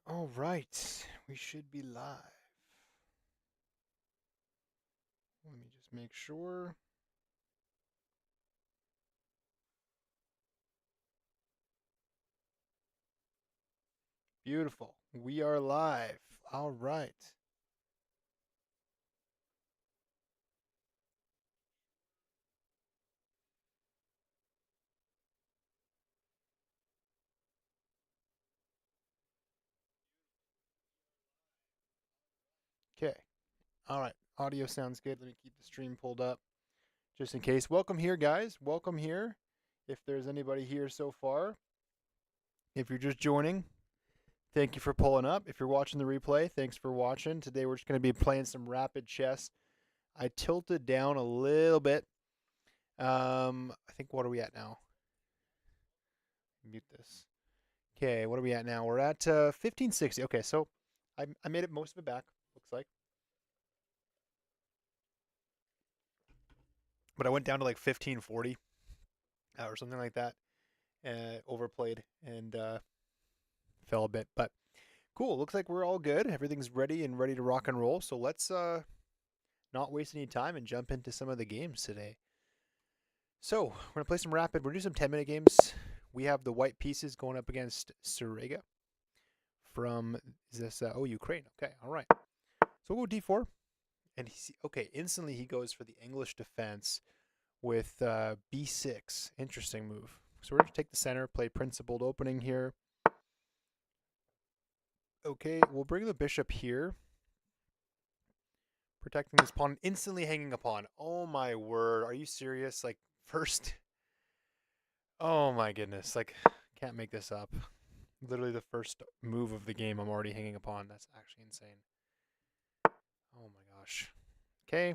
All right, we should be live. Let me just make sure. Beautiful. We are live. All right. Okay. All right. Audio sounds good. Let me keep the stream pulled up just in case. Welcome here, guys. Welcome here. If there's anybody here so far, if you're just joining, thank you for pulling up. If you're watching the replay, thanks for watching. Today we're just going to be playing some rapid chess. I tilted down a little bit. I think, what are we at now? Mute this. Okay, what are we at now? We're at 1560. Okay, so I made it most of it back, looks like. But I went down to like 1540 or something like that. Overplayed and fell a bit. But cool, looks like we're all good. Everything's ready and ready to rock and roll. So let's not waste any time and jump into some of the games today. So we're going to play some rapid. We're going to do some 10-minute games. We have the white pieces going up against Surega from, is this, Ukraine. Okay, all right. So we'll go d4. And instantly he goes for the English defense with b6. Interesting move. So we're going to take the center, play principled opening here. Okay, we'll bring the bishop here. Protecting this pawn, instantly hanging a pawn. Oh my word, are you serious? Like, first... Oh my goodness, like, can't make this up. Literally the first move of the game, I'm already hanging a pawn. That's actually insane. Oh my gosh. Okay,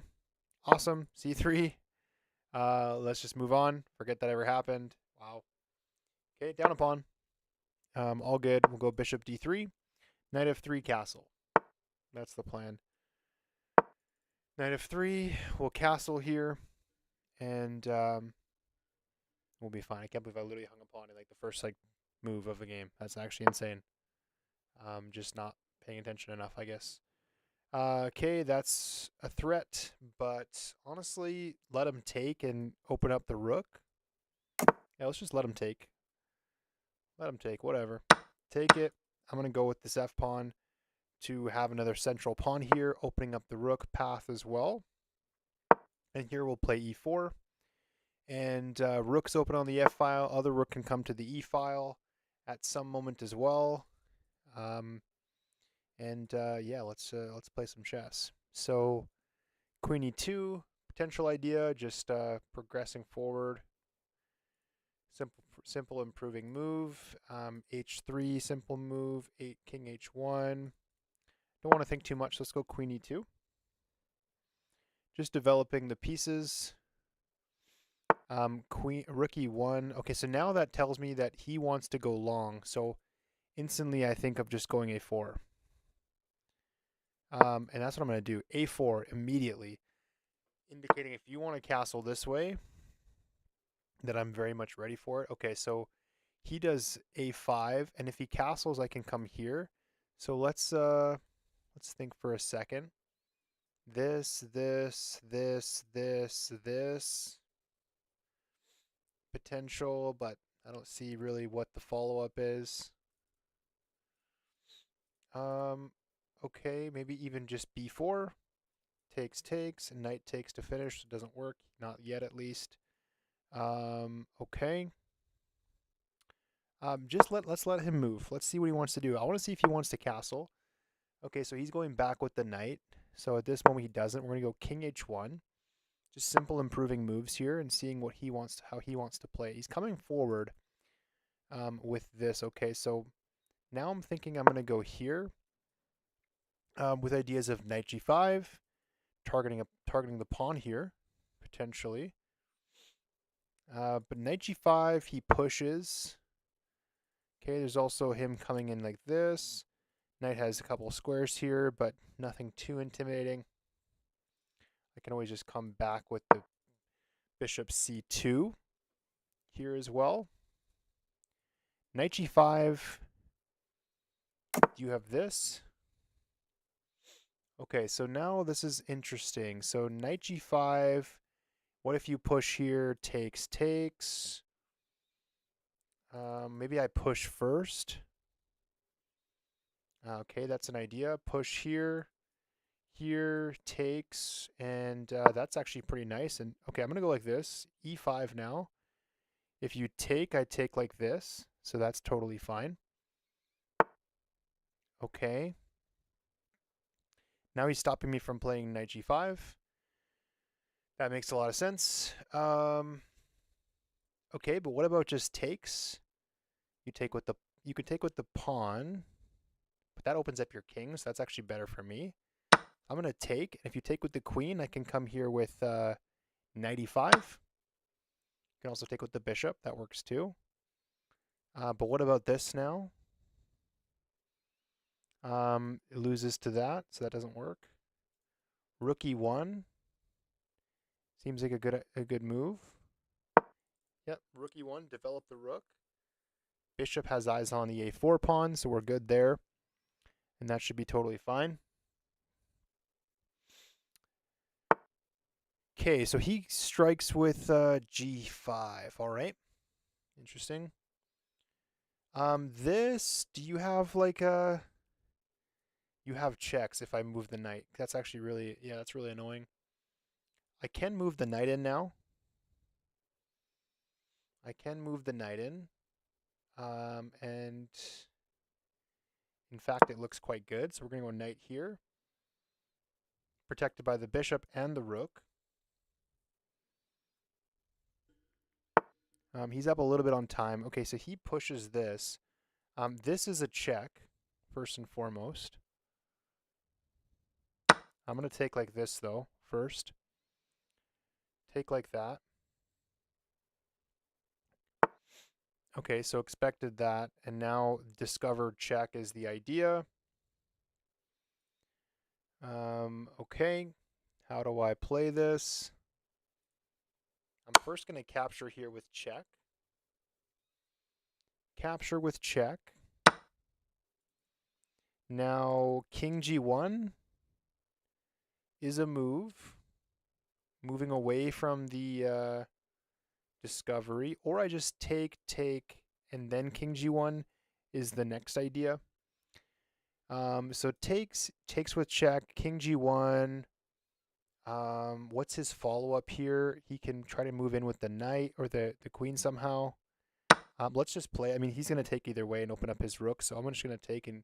awesome. c3. Let's just move on. Forget that ever happened. Wow. Okay, down a pawn. All good. We'll go bishop d3. Knight f3 castle. That's the plan. Knight f3. We'll castle here. And we'll be fine. I can't believe I literally hung a pawn in like the first move of the game. That's actually insane. Just not paying attention enough, I guess. Okay, that's a threat, but honestly, let him take and open up the rook. Yeah, let's just let him take. Let him take, whatever. Take it. I'm going to go with this f-pawn to have another central pawn here, opening up the rook path as well. And here we'll play e4. And rook's open on the f-file. Other rook can come to the e-file at some moment as well. Yeah, let's play some chess. So queen e2, potential idea, just progressing forward. Simple improving move. H3, simple move. King h1. Don't want to think too much. Let's go queen e2. Just developing the pieces. Rook e1. Okay, so now that tells me that he wants to go long. So instantly I think of just going a4. And that's what I'm going to do. A4 immediately, indicating if you want to castle this way, that I'm very much ready for it. Okay, so he does a5, and if he castles, I can come here. So let's think for a second. This. Potential, but I don't see really what the follow-up is. Okay, maybe even just b4. Takes, and knight takes to finish. It doesn't work, not yet at least. Okay. Let's let him move. Let's see what he wants to do. I want to see if he wants to castle. Okay, so he's going back with the knight. So at this moment he doesn't. We're going to go king h1. Just simple improving moves here and seeing what he wants, how he wants to play. He's coming forward with this. Okay, so now I'm thinking I'm going to go here with ideas of knight g5, targeting the pawn here potentially. But knight g5, he pushes. Okay, there's also him coming in like this. Knight has a couple of squares here, but nothing too intimidating. I can always just come back with the bishop c2 here as well. Knight g5. You have this. Okay, so now this is interesting. So knight g5. What if you push here? Takes, takes. Maybe I push first. Okay, that's an idea. Push here. Here, takes, and that's actually pretty nice. And okay, I'm going to go like this. e5 now. If you take, I take like this. So that's totally fine. Okay. Now he's stopping me from playing knight g5. That makes a lot of sense. Okay, but what about just takes? You take with the you could take with the pawn, but that opens up your king, so that's actually better for me. I'm gonna take. If you take with the queen, I can come here with knight e5. You can also take with the bishop. That works too. But what about this now? It loses to that, so that doesn't work. Rook e1 seems like a good move. Yep, rook e1, develop the rook. Bishop has eyes on the a4 pawn, so we're good there. And that should be totally fine. Okay, so he strikes with g5. All right. Interesting. This, do you have like a... You have checks if I move the knight. That's actually really, yeah, that's really annoying. I can move the knight in now. I can move the knight in. And in fact, it looks quite good. So we're going to go knight here. Protected by the bishop and the rook. He's up a little bit on time. Okay, so he pushes this. This is a check, first and foremost. I'm going to take like this, though, first. Take like that. Okay, so expected that, and now discovered check is the idea. Okay, how do I play this? I'm first going to capture here with check. Capture with check. Now, king g1 is a move. Moving away from the discovery. Or I just take, and then king g1 is the next idea. So takes with check, king g1. What's his follow-up here? He can try to move in with the knight or the queen somehow. Let's just play. I mean, he's going to take either way and open up his rook, so I'm just going to take and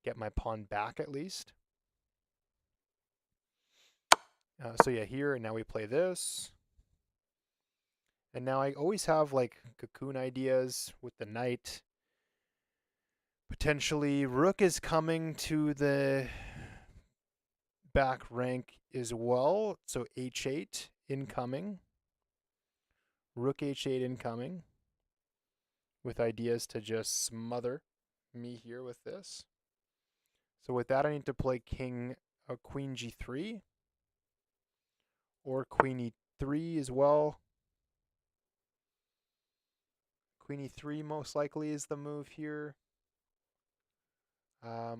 get my pawn back at least. So yeah, here, and now we play this. And now I always have like cocoon ideas with the knight. Potentially, rook is coming to the back rank as well. So h8 incoming. Rook h8 incoming. With ideas to just smother me here with this. So with that, I need to play queen g3. Or queen e3 as well. Queen e3 most likely is the move here.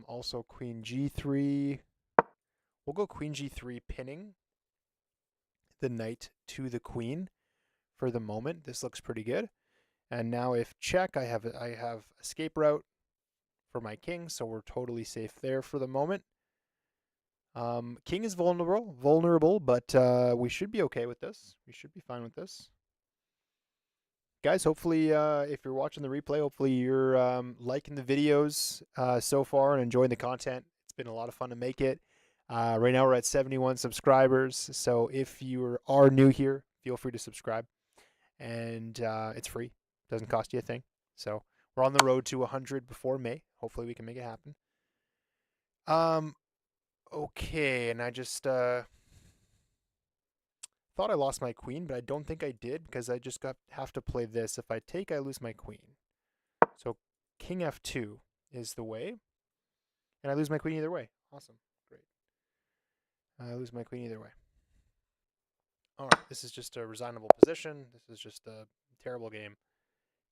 Also queen g3. We'll go queen g3 pinning the knight to the queen for the moment. This looks pretty good. And now if check, I have escape route for my king, so we're totally safe there for the moment. King is vulnerable, but we should be okay with this. We should be fine with this. Guys, hopefully, if you're watching the replay, hopefully you're liking the videos so far and enjoying the content. It's been a lot of fun to make it. Right now we're at 71 subscribers, so if you are new here, feel free to subscribe. And it's free. Doesn't cost you a thing. So we're on the road to 100 before May. Hopefully we can make it happen. Okay, and I just thought I lost my queen, but I don't think I did because I just have to play this. If I take, I lose my queen. So king f2 is the way. And I lose my queen either way. Awesome. Great. I lose my queen either way. All right, this is just a resignable position. This is just a terrible game.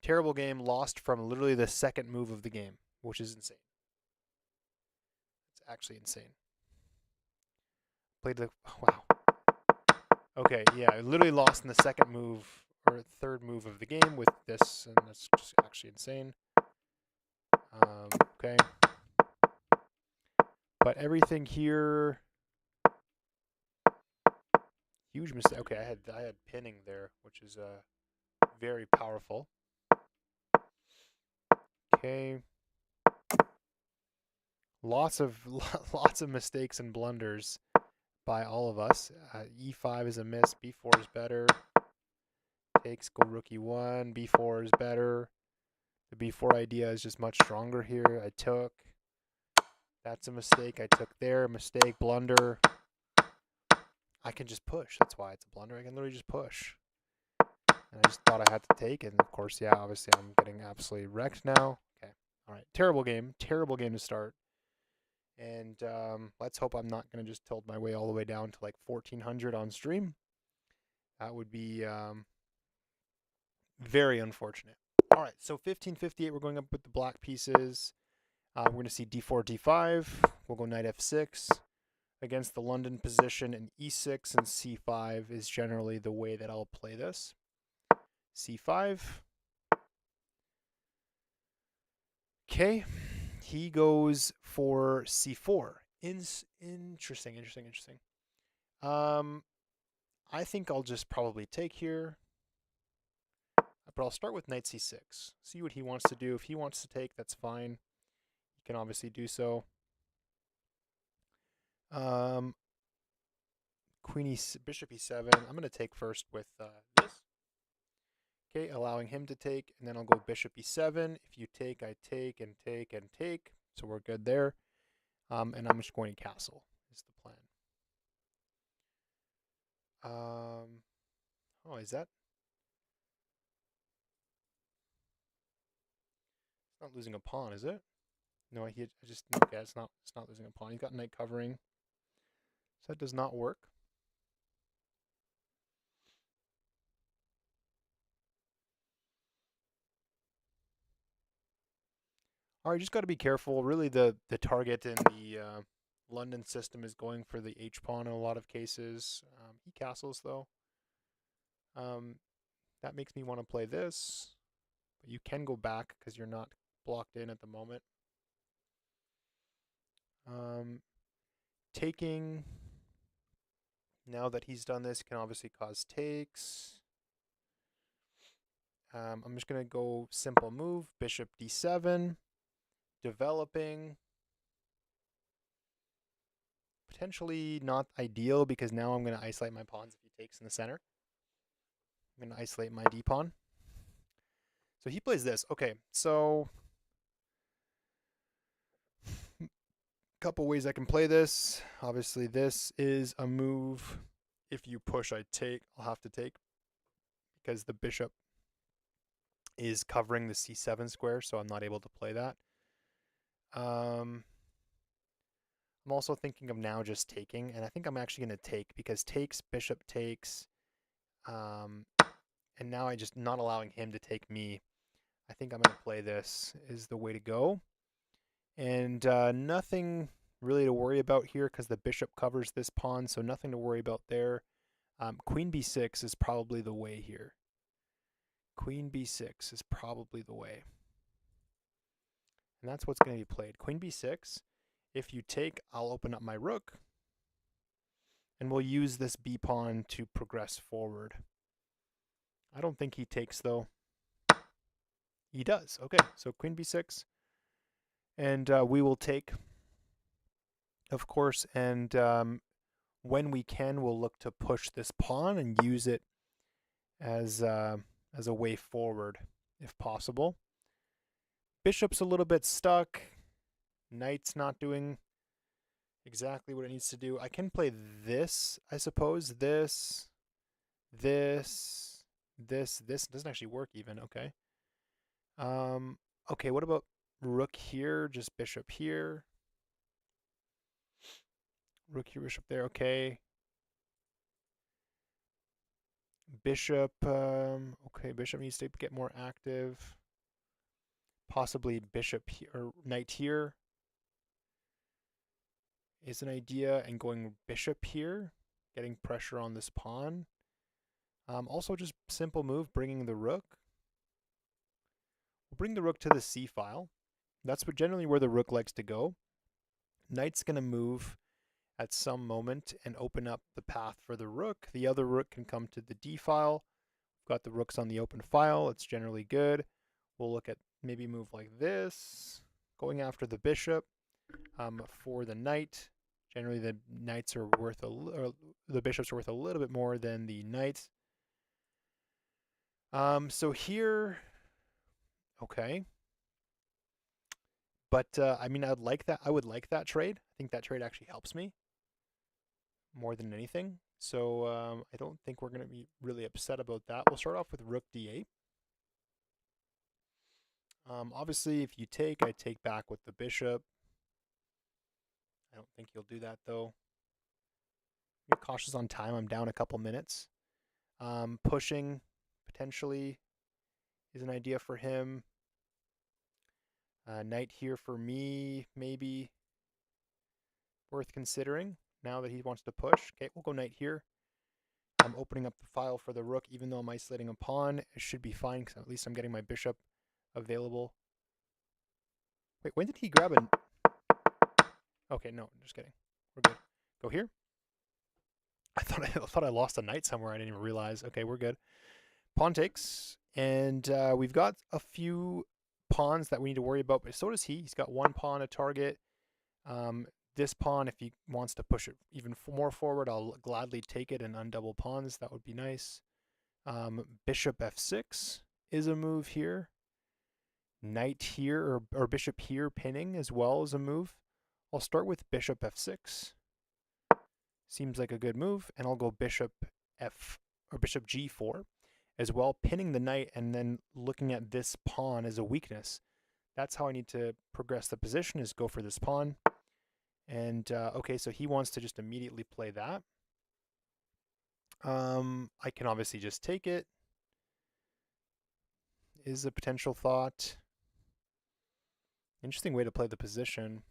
Terrible game, lost from literally the second move of the game, which is insane. actually insane. Played the, oh, wow. Okay, yeah, I literally lost in the second move or third move of the game with this, and that's just actually insane. Okay. But everything here, huge mistake. Okay, I had pinning there, which is very powerful. Okay. Lots of mistakes and blunders by all of us. E5 is a miss. B4 is better. Takes, go rook E1. B4 is better. The B4 idea is just much stronger here. I took. That's a mistake. I took there. Mistake. Blunder. I can just push. That's why it's a blunder. I can literally just push. And I just thought I had to take. And of course, yeah, obviously I'm getting absolutely wrecked now. Okay. All right. Terrible game. Terrible game to start. And let's hope I'm not going to just tilt my way all the way down to like 1400 on stream. That would be very unfortunate. All right, so 1558, we're going up with the black pieces. We're going to see d4, d5. We'll go knight f6 against the London position, and e6 and c5 is generally the way that I'll play this. c5. Okay, he goes for c4. Interesting. I think I'll just probably take here. But I'll start with knight c6. See what he wants to do. If he wants to take, that's fine. He can obviously do so. Bishop e7. I'm going to take first with this. Okay, allowing him to take, and then I'll go bishop e7. If you take, I take and take and take. So we're good there. And I'm just going to castle is the plan. Oh, is that? It's not losing a pawn, is it? No, I just okay. It's not losing a pawn. He's got knight covering, so that does not work. All right, just got to be careful. Really, the target in the London system is going for the h-pawn in a lot of cases. He castles, though. That makes me want to play this. But you can go back because you're not blocked in at the moment. Taking, now that he's done this, can obviously cause takes. I'm just going to go simple move, bishop d7. Developing. Potentially not ideal because now I'm going to isolate my pawns if he takes in the center. I'm going to isolate my d-pawn. So he plays this. Okay, so a couple ways I can play this. Obviously, this is a move. If you push, I take. I'll have to take because the bishop is covering the c7 square, so I'm not able to play that. I'm also thinking of now just taking, and I think I'm actually going to take because takes, bishop takes, and now I just not allowing him to take me. I think I'm going to play this is the way to go. And nothing really to worry about here because the bishop covers this pawn, so nothing to worry about there. Queen b6 is probably the way here. Queen b6 is probably the way. And that's what's going to be played. Queen b6. If you take, I'll open up my rook. And we'll use this b pawn to progress forward. I don't think he takes, though. He does. Okay, so queen b6. And we will take, of course, and when we can, we'll look to push this pawn and use it as a way forward, if possible. Bishop's a little bit stuck. Knight's not doing exactly what it needs to do. I can play this, I suppose. This. This doesn't actually work even. Okay. Okay, what about rook here? Just bishop here. Rook here, bishop there. Okay. Bishop. Okay, bishop needs to get more active. Possibly bishop here, or knight here. is an idea, and going bishop here, getting pressure on this pawn. Also just simple move, bringing the rook. We'll bring the rook to the c file. That's generally where the rook likes to go. Knight's going to move at some moment and open up the path for the rook. The other rook can come to the d file. We've got the rooks on the open file. It's generally good. We'll look at maybe move like this, going after the bishop for the knight. Generally, the knights are worth the bishops are worth a little bit more than the knights. So here, okay. But I mean, I'd like that. I would like that trade. I think that trade actually helps me more than anything. So I don't think we're going to be really upset about that. We'll start off with rook d8. Obviously, if you take, I take back with the bishop. I don't think you'll do that, though. Be cautious on time. I'm down a couple minutes. Pushing, potentially, is an idea for him. Knight here for me, maybe worth considering now that he wants to push. Okay, we'll go knight here. I'm opening up the file for the rook, even though I'm isolating a pawn. It should be fine, because at least I'm getting my bishop available. Wait, when did he grab an... Okay, no, just kidding. We're good. Go here. I thought I lost a knight somewhere. I didn't even realize. Okay, we're good. Pawn takes, and we've got a few pawns that we need to worry about, but so does he. He's got one pawn to target. This pawn, if he wants to push it even more forward, I'll gladly take it and undouble pawns. That would be nice. Bishop f6 is a move here. Knight here, or bishop here pinning as well as a move. I'll start with bishop f6. Seems like a good move, and I'll go bishop g4 as well, pinning the knight and then looking at this pawn as a weakness. That's how I need to progress the position, is go for this pawn. And okay, so he wants to just immediately play that. I can obviously just take it, is a potential thought. Interesting way to play the position.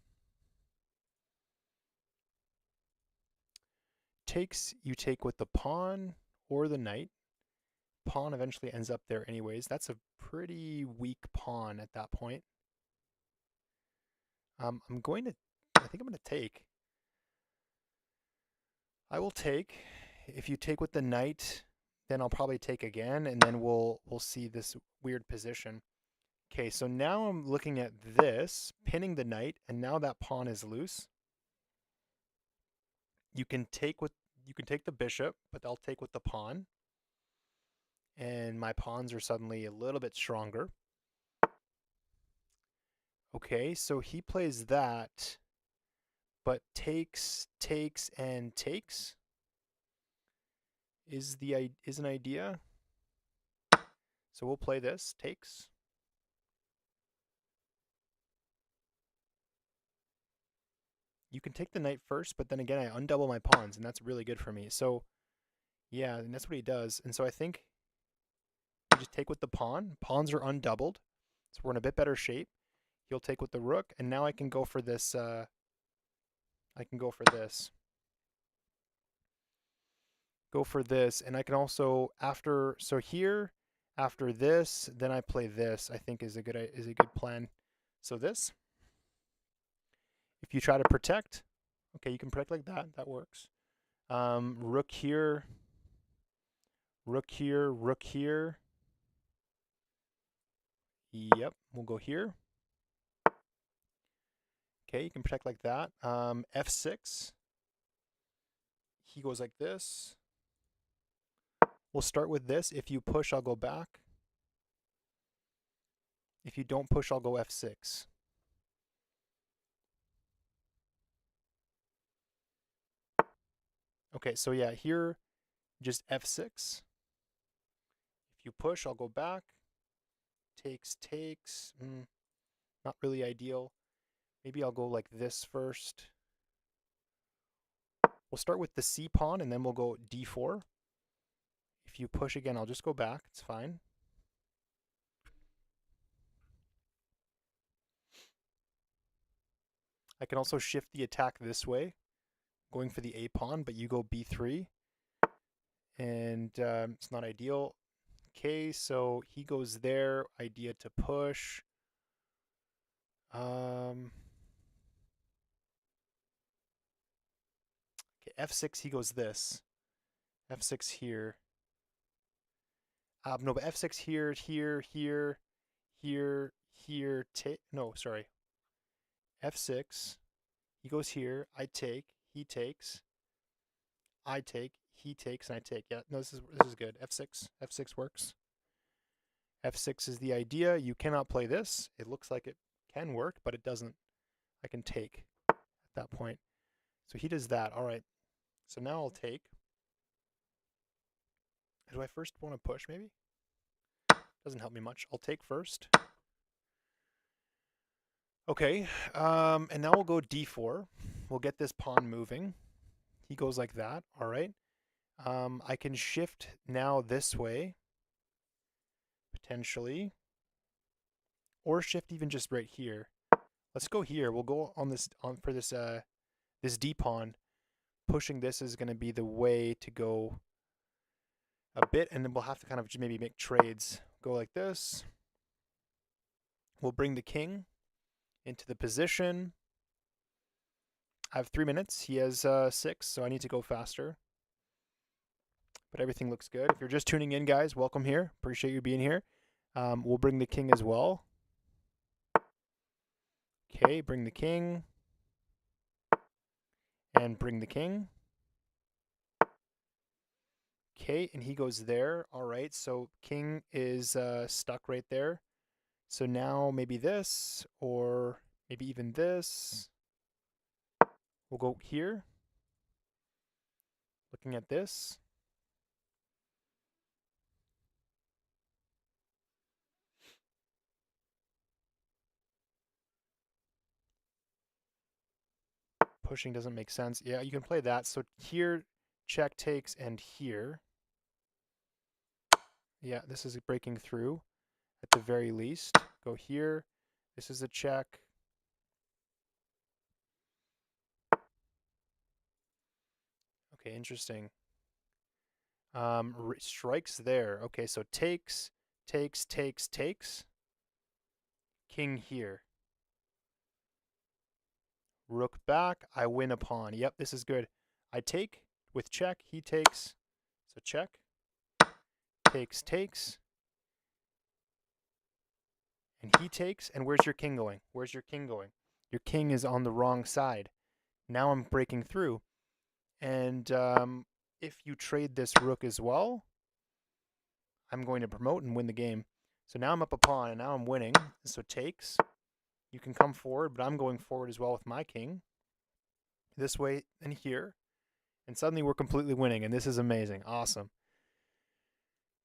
Takes, you take with the pawn or the knight. Pawn eventually ends up there anyways. That's a pretty weak pawn at that point. I think I'm going to take. I will take. If you take with the knight, then I'll probably take again, and then we'll see this weird position. Okay, so now I'm looking at this, pinning the knight, and now that pawn is loose. You can take the bishop, but I'll take with the pawn. And my pawns are suddenly a little bit stronger. Okay, so he plays that, but takes, and takes is an idea. So we'll play this, takes. You can take the knight first, but then again, I undouble my pawns, and that's really good for me. So yeah, and that's what he does. And so I think we just take with the pawn. Pawns are undoubled, so we're in a bit better shape. He'll take with the rook, and now I can go for this. Go for this, and I can also after this, then I play this. I think is a good plan. So this. If you try to protect, okay, you can protect like that. That works. Rook here. Rook here. Rook here. Yep, we'll go here. Okay, you can protect like that. F6. He goes like this. We'll start with this. If you push, I'll go back. If you don't push, I'll go F6. Okay, so yeah, here, just F6. If you push, I'll go back. Takes. Not really ideal. Maybe I'll go like this first. We'll start with the C pawn, and then we'll go D4. If you push again, I'll just go back. It's fine. I can also shift the attack this way. going for the A pawn, but you go B3, and it's not ideal. Okay, so he goes there. Idea to push. Okay, F6. He goes this. F6 here. No, but F6 here, here, here, here, here. No, sorry. F6. He goes here. I take. He takes. I take. He takes, and I take. Yeah, no, this is good. F6. F6 works. F6 is the idea. You cannot play this. It looks like it can work, but it doesn't. I can take at that point. So he does that. All right. So now I'll take. Do I first want to push, maybe? Doesn't help me much. I'll take first. Okay. And now we'll go D4. We'll get this pawn moving. He goes like that. All right. I can shift now this way, potentially. Or shift even just right here. Let's go here. We'll go on this for this this D pawn. Pushing this is going to be the way to go a bit, and then we'll have to kind of maybe make trades. Go like this. We'll bring the king into the position. I have 3 minutes. He has 6, so I need to go faster. But everything looks good. If you're just tuning in, guys, welcome here. Appreciate you being here. We'll bring the king as well. Okay, bring the king. And bring the king. Okay, and he goes there. All right, so king is stuck right there. So now maybe this, or maybe even this. We'll go here. Looking at this. Pushing doesn't make sense. Yeah, you can play that. So here, check takes, and here. Yeah, this is breaking through at the very least. Go here. This is a check. Okay, interesting. Strikes there. Okay, so takes, takes, takes, takes. King here. Rook back. I win a pawn. Yep, this is good. I take with check. He takes. So check. Takes, takes. And he takes. And where's your king going? Where's your king going? Your king is on the wrong side. Now I'm breaking through. And if you trade this rook as well, I'm going to promote and win the game. So now I'm up a pawn, and now I'm winning. So takes. You can come forward, but I'm going forward as well with my king. This way and here. And suddenly we're completely winning, and this is amazing. Awesome.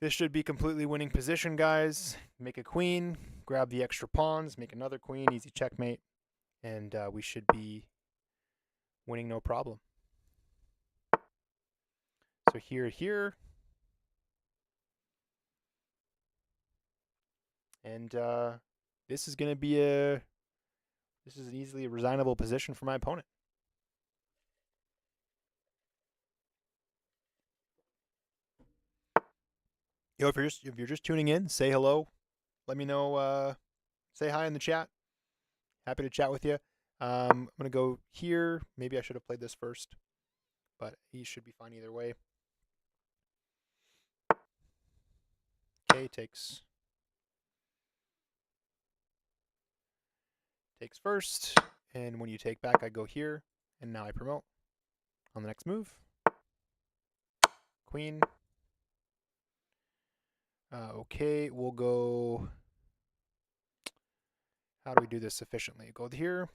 This should be completely winning position, guys. Make a queen, grab the extra pawns, make another queen, easy checkmate, and we should be winning no problem. So here, here. And this is going to be this is an easily resignable position for my opponent. Yo, if you're just tuning in, say hello. Let me know. Say hi in the chat. Happy to chat with you. I'm gonna go here. Maybe I should have played this first, but he should be fine either way. Okay, takes first, and when you take back, I go here, and now I promote on the next move. Queen. Okay, we'll go. How do we do this efficiently? Go here.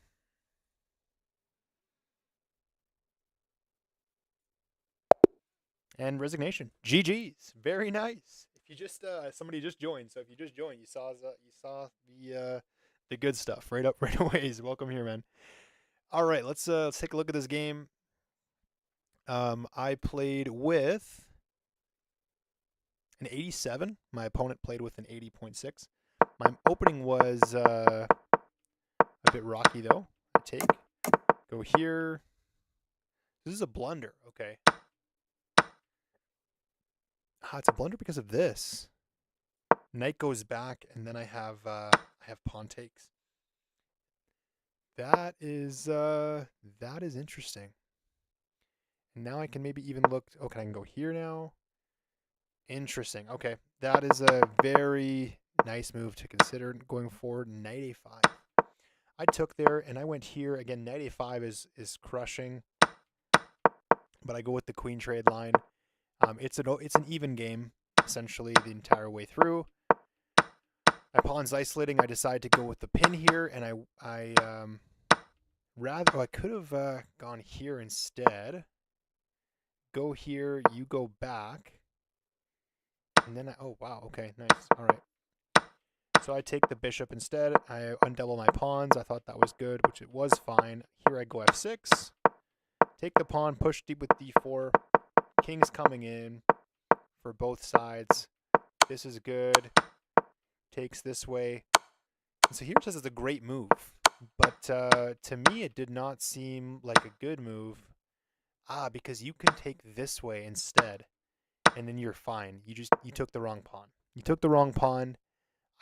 And resignation. GG's. Very nice. If you just somebody just joined, so if you just joined, you saw the good stuff right away. Welcome here, man. All right, let's take a look at this game. I played with an 87. My opponent played with an 80.6. My opening was a bit rocky though. I take, go here, This is a blunder. Okay. It's a blunder because of this. Knight goes back, and then I have pawn takes. That is interesting. And now I can maybe even look. Okay, I can go here now. Interesting. Okay, that is a very nice move to consider going forward. Knight a5. I took there, and I went here again. Knight a5 is crushing, but I go with the queen trade line. It's an even game essentially the entire way through. My pawn's isolating. I decide to go with the pin here, and I could have gone here instead. Go here, you go back, and then oh wow, okay, nice, all right. So I take the bishop instead. I undouble my pawns. I thought that was good, which it was fine. Here I go f6. Take the pawn, push deep with d4. King's coming in for both sides. This is good. Takes this way. And so here it says it's a great move. But to me, it did not seem like a good move. Because you can take this way instead. And then you're fine. You took the wrong pawn. You took the wrong pawn.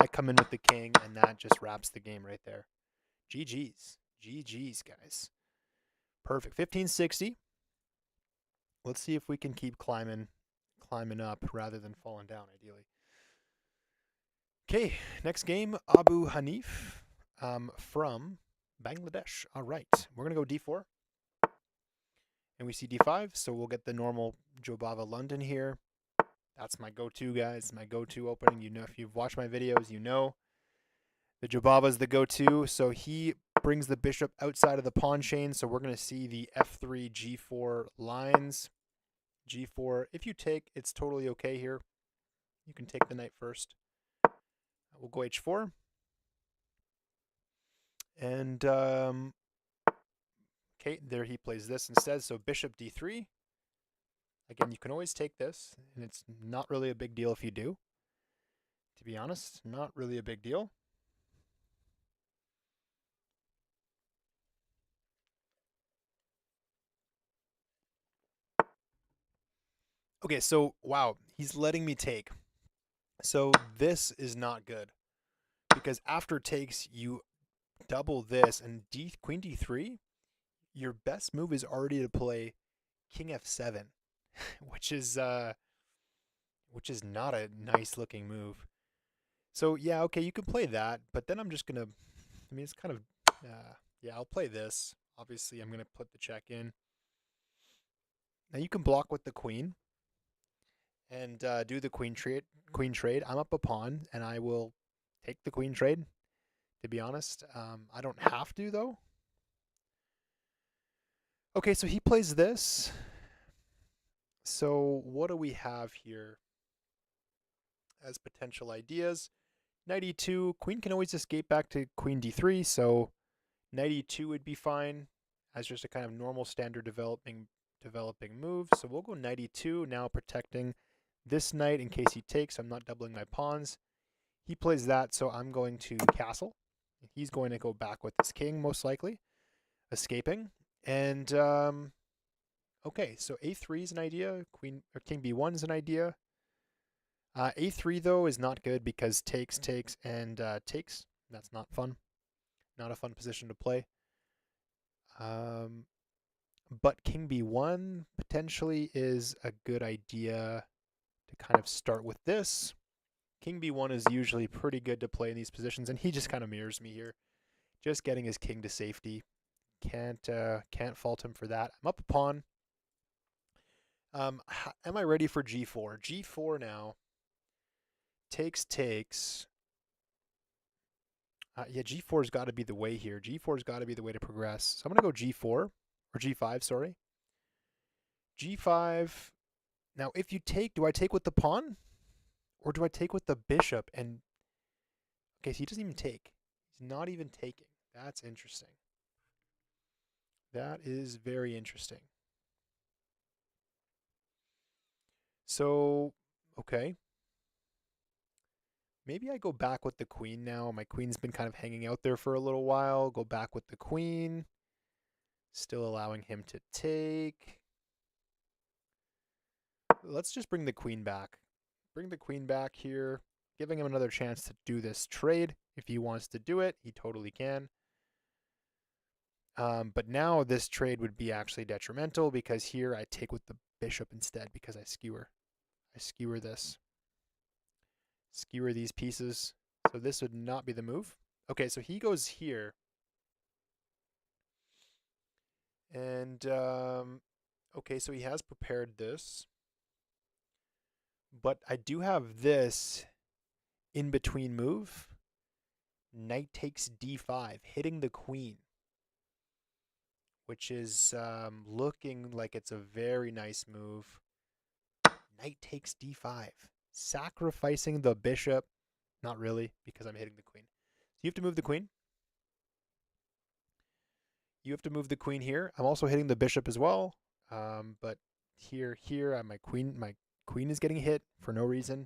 I come in with the king, and that just wraps the game right there. GG's. GG's, guys. Perfect. 1560. Let's see if we can keep climbing up rather than falling down, ideally. Okay, next game, Abu Hanif from Bangladesh. All right, we're going to go d4. And we see d5, so we'll get the normal Jobava London here. That's my go-to, guys. My go-to opening. You know, if you've watched my videos, you know the Jobava is the go-to. So he brings the bishop outside of the pawn chain. So we're going to see the f3, g4 lines. g4. If you take, it's totally okay here. You can take the knight first. We'll go h4. And, okay, there he plays this instead. So bishop d3. Again, you can always take this, and it's not really a big deal if you do. To be honest, not really a big deal. Okay, so wow, he's letting me take. So this is not good because after takes, you double this and queen d3. Your best move is already to play king f7, which is not a nice looking move. So yeah, okay, you can play that, but then I'm just gonna. I mean, it's kind of yeah. I'll play this. Obviously, I'm gonna put the check in. Now you can block with the queen and do the queen trade. I'm up a pawn, and I will take the queen trade. To be honest, I don't have to though. Okay, so he plays this. So what do we have here as potential ideas? Knight e2. Queen can always escape back to queen d3. So knight e2 would be fine as just a kind of normal standard developing move. So we'll go knight e2, now protecting this knight in case he takes. I'm not doubling my pawns. He plays that, so I'm going to castle. He's going to go back with his king, most likely, escaping. And okay, so a3 is an idea. Queen or king b1 is an idea. A3 though is not good because takes, and takes. That's not fun. Not a fun position to play. But king b1 potentially is a good idea to kind of start with this. King b1 is usually pretty good to play in these positions, and he just kind of mirrors me here. Just getting his king to safety. Can't fault him for that. I'm up a pawn. Am I ready for g4? G4 now. Takes. Yeah, g4's got to be the way here. G4's got to be the way to progress. So I'm going to go g4, or g5, sorry. g5. Now, if you take, do I take with the pawn? Or do I take with the bishop? And okay, so he doesn't even take. He's not even taking. That's interesting. That is very interesting. So, okay. Maybe I go back with the queen now. My queen's been kind of hanging out there for a little while. Go back with the queen. Still allowing him to take. Let's just bring the queen back. Bring the queen back here, giving him another chance to do this trade. If he wants to do it, he totally can. But now this trade would be actually detrimental because here I take with the bishop instead because I skewer. I skewer this. Skewer these pieces. So this would not be the move. Okay, so he goes here. And, okay, so he has prepared this. But I do have this in between move. Knight takes d5, hitting the queen, which is looking like it's a very nice move. Knight takes d5, sacrificing the bishop. Not really, because I'm hitting the queen. So you have to move the queen. You have to move the queen here. I'm also hitting the bishop as well. But here, my queen is getting hit for no reason.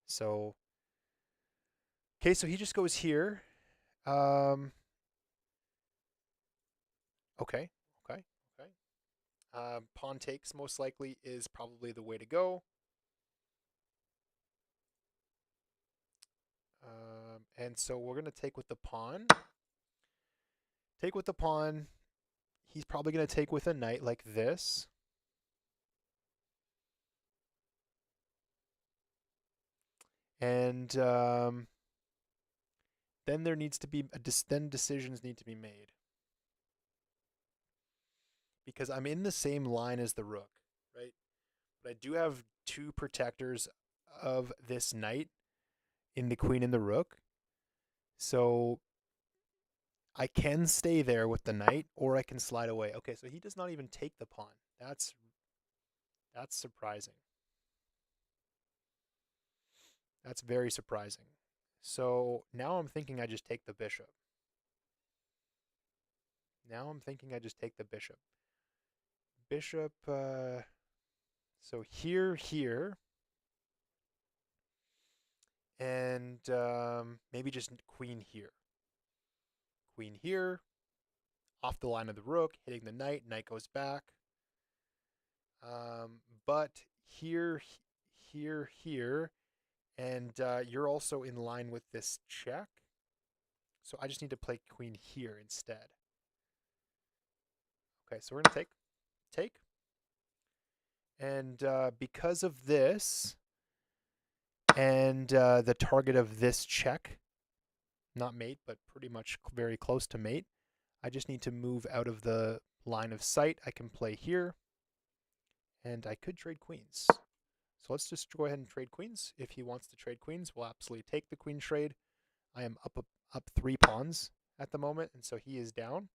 So, okay, so he just goes here. Okay. Pawn takes most likely is probably the way to go. And so we're going to take with the pawn. Take with the pawn. He's probably going to take with a knight like this. And then there needs to be then decisions need to be made. Because I'm in the same line as the rook, right? But I do have two protectors of this knight in the queen and the rook. So I can stay there with the knight, or I can slide away. Okay, so he does not even take the pawn. That's surprising. That's very surprising. So now I'm thinking I just take the bishop. Now I'm thinking I just take the bishop. Bishop, so here, and maybe just queen here. Queen here, off the line of the rook, hitting the knight. Knight goes back. But here, and you're also in line with this check. So I just need to play queen here instead. Okay, so we're going to take. And because of this, and the target of this check, not mate, but pretty much very close to mate, I just need to move out of the line of sight. I can play here, and I could trade queens. So let's just go ahead and trade queens. If he wants to trade queens, we'll absolutely take the queen trade. I am up 3 pawns at the moment, and so he is down,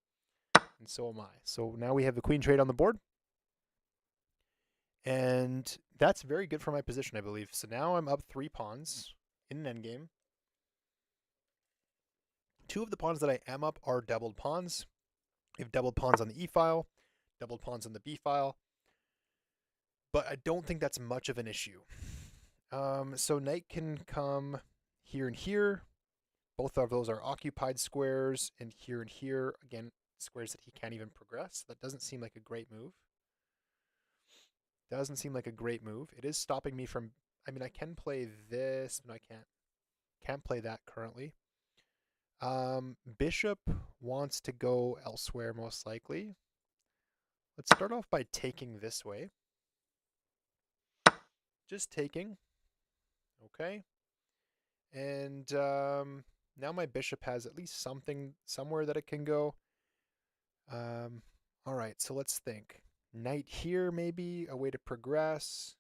and so am I. So now we have the queen trade on the board. And that's very good for my position, I believe. So now I'm up 3 pawns in an endgame. 2 of the pawns that I am up are doubled pawns. I have doubled pawns on the E file, doubled pawns on the B file. But I don't think that's much of an issue. So knight can come here and here. Both of those are occupied squares. And here, again, squares that he can't even progress. That doesn't seem like a great move. Doesn't seem like a great move. It is stopping me from, I mean, I can play this, but I can't play that currently. Bishop wants to go elsewhere, most likely. Let's start off by taking this way. Just taking. Okay. And now my bishop has at least something somewhere that it can go. All right, so let's think. Knight here, maybe a way to progress.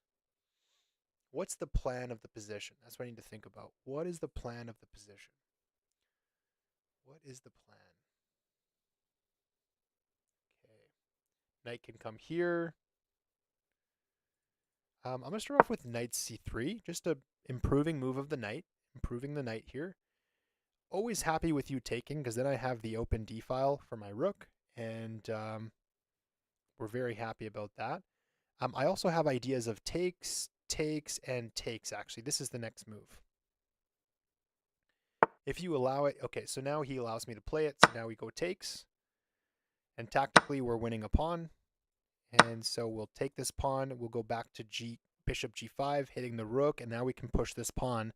What's the plan of the position? That's what I need to think about. What is the plan of the position? What is the plan? Okay. Knight can come here. I'm going to start off with knight c3, just a improving move of the knight, improving the knight here. Always happy with you taking, because then I have the open d file for my rook, and we're very happy about that. I also have ideas of takes, and takes, actually. This is the next move. If you allow it, okay, so now he allows me to play it, so now we go takes. And tactically, we're winning a pawn. And so we'll take this pawn. We'll go back to bishop g5, hitting the rook. And now we can push this pawn.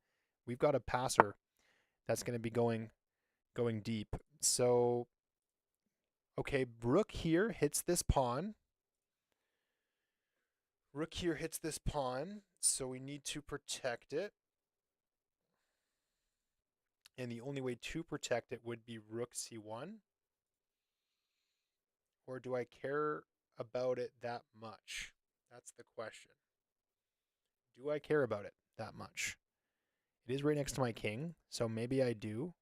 We've got a passer that's going to be going deep. So, okay, rook here hits this pawn. Rook here hits this pawn. So we need to protect it. And the only way to protect it would be rook c1. Or do I care about it that much? That's the question. Do I care about it that much? It is right next to my king, so maybe I do.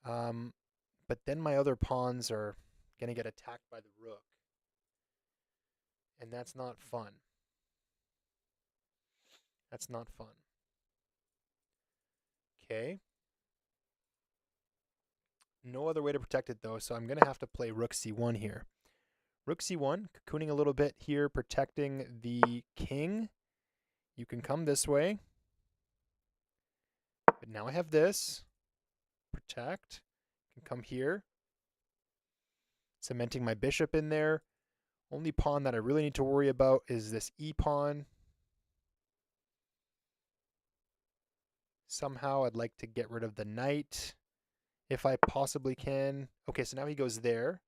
But then my other pawns are going to get attacked by the rook. And that's not fun. That's not fun. Okay. No other way to protect it, though, so I'm going to have to play rook c1 here. Rook c1, cocooning a little bit here, protecting the king. You can come this way. But now I have this. Protect. Can come here. Cementing my bishop in there. Only pawn that I really need to worry about is this e pawn. Somehow I'd like to get rid of the knight if I possibly can. Okay, so now he goes there.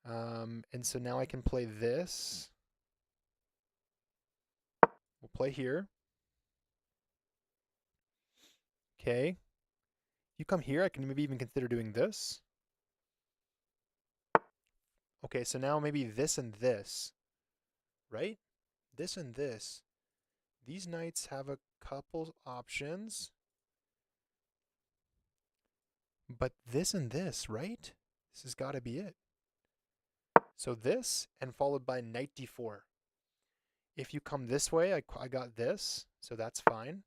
And so now I can play this. We'll play here. Okay. You come here, I can maybe even consider doing this. Okay, so now maybe this and this, right? This and this. These knights have a couple options. But this and this, right? This has got to be it. So this, and followed by knight d4. If you come this way, I got this, so that's fine.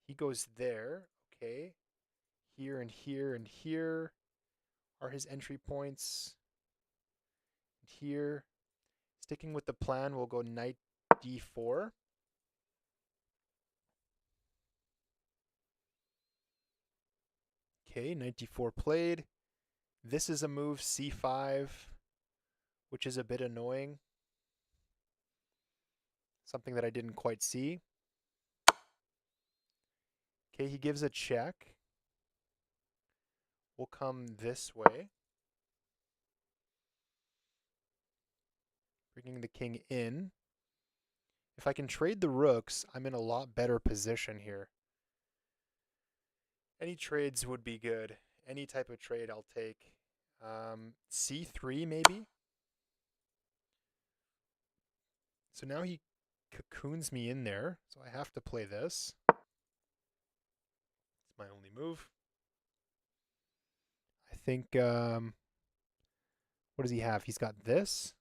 He goes there, okay. Here and here and here are his entry points. Here, sticking with the plan, we'll go knight d4. Okay, knight d4 played. This is a move, c5, which is a bit annoying. Something that I didn't quite see. Okay, he gives a check. We'll come this way. Bringing the king in. If I can trade the rooks, I'm in a lot better position here. Any trades would be good. Any type of trade I'll take. c3 maybe? So now he cocoons me in there, so I have to play this. It's my only move. I think, what does he have? He's got this.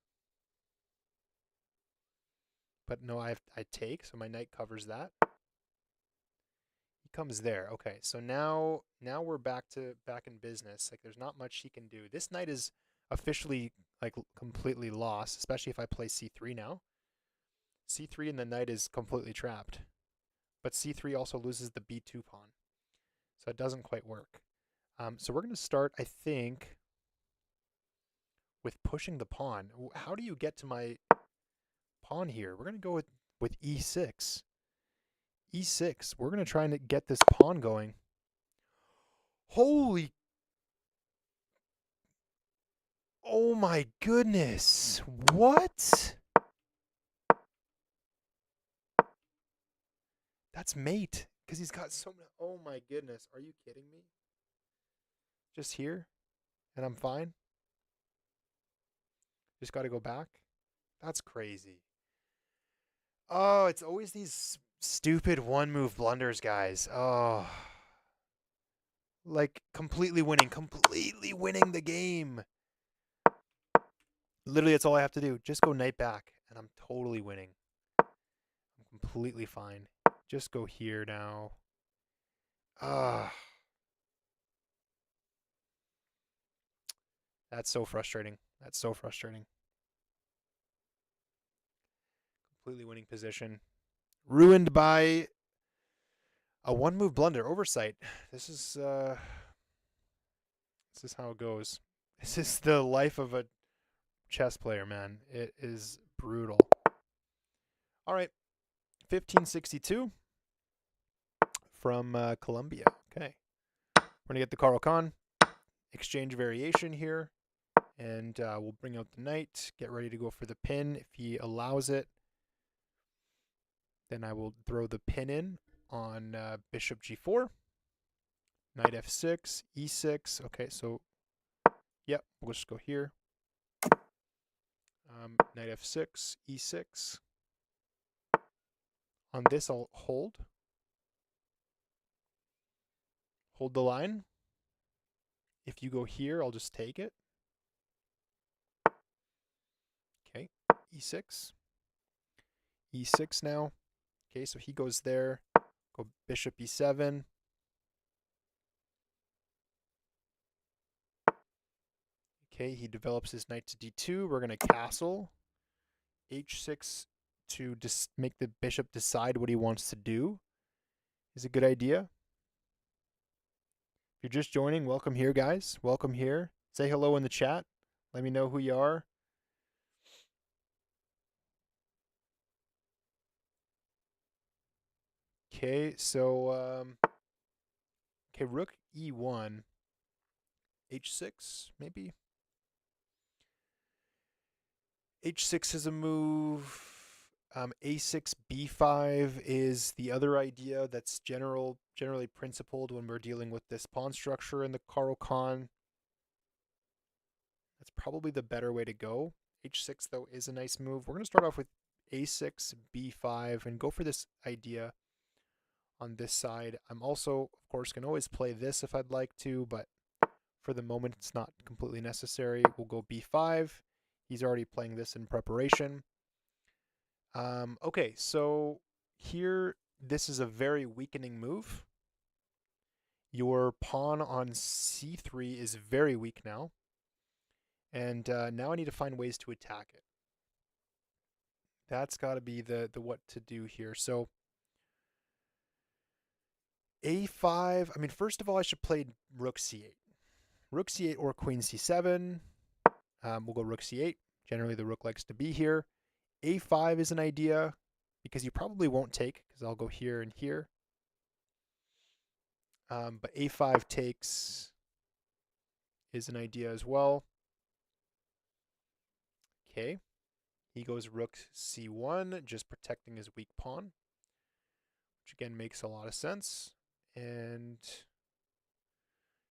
But no, I take, so my knight covers that. He comes there. Okay, so now we're back in business. Like, there's not much he can do. This knight is officially like completely lost, especially if I play c3 now. c3 and the knight is completely trapped. But c3 also loses the b2 pawn. So it doesn't quite work. So we're going to start, I think, with pushing the pawn. How do you get to my pawn here? We're going to go with e6. e6. We're going to try and get this pawn going. Holy... Oh my goodness. What? That's mate. Because he's got so many... Oh my goodness. Are you kidding me? Just here? And I'm fine? Just got to go back? That's crazy. Oh, it's always these stupid one-move blunders, guys. Oh. Like, completely winning the game. Literally, that's all I have to do. Just go knight back, and I'm totally winning. I'm completely fine. Just go here now. Ah. That's so frustrating. That's so frustrating. Completely winning position. Ruined by a one-move blunder. Oversight. This is This is how it goes. This is the life of a chess player, man. It is brutal. All right, 1562 from Colombia. Okay, we're gonna get the Carl Khan exchange variation here, and we'll bring out the knight. Get ready to go for the pin if he allows it. Then I will throw the pin in on bishop g4, knight f6, e6. Okay, so yep, we'll just go here. Knight f6, e6. On this, I'll hold the line. If you go here, I'll just take it. Okay, e6. e6 now. Okay, so he goes there. Go bishop e7. Okay, he develops his knight to d2. We're going to castle. h6 to just make the bishop decide what he wants to do is a good idea. If you're just joining, welcome here, guys. Welcome here. Say hello in the chat. Let me know who you are. Okay, so okay, rook e1, h6 maybe. h6 is a move. a6 b5 is the other idea that's generally principled when we're dealing with this pawn structure in the Carl Khan. That's probably the better way to go. h6 though is a nice move. We're going to start off with a6 b5 and go for this idea on this side. I'm also, of course, can always play this if I'd like to, but for the moment it's not completely necessary. We'll go b5. He's already playing this in preparation. Okay, so here, this is a very weakening move. Your pawn on c3 is very weak now. And now I need to find ways to attack it. That's got to be the what to do here. So a5, I mean, first of all, I should play rook c8. Rook c8 or queen c7. We'll go rook c8. Generally, the rook likes to be here. a5 is an idea because you probably won't take because I'll go here and here. But a5 takes is an idea as well. Okay. He goes rook c1, just protecting his weak pawn, which again makes a lot of sense. And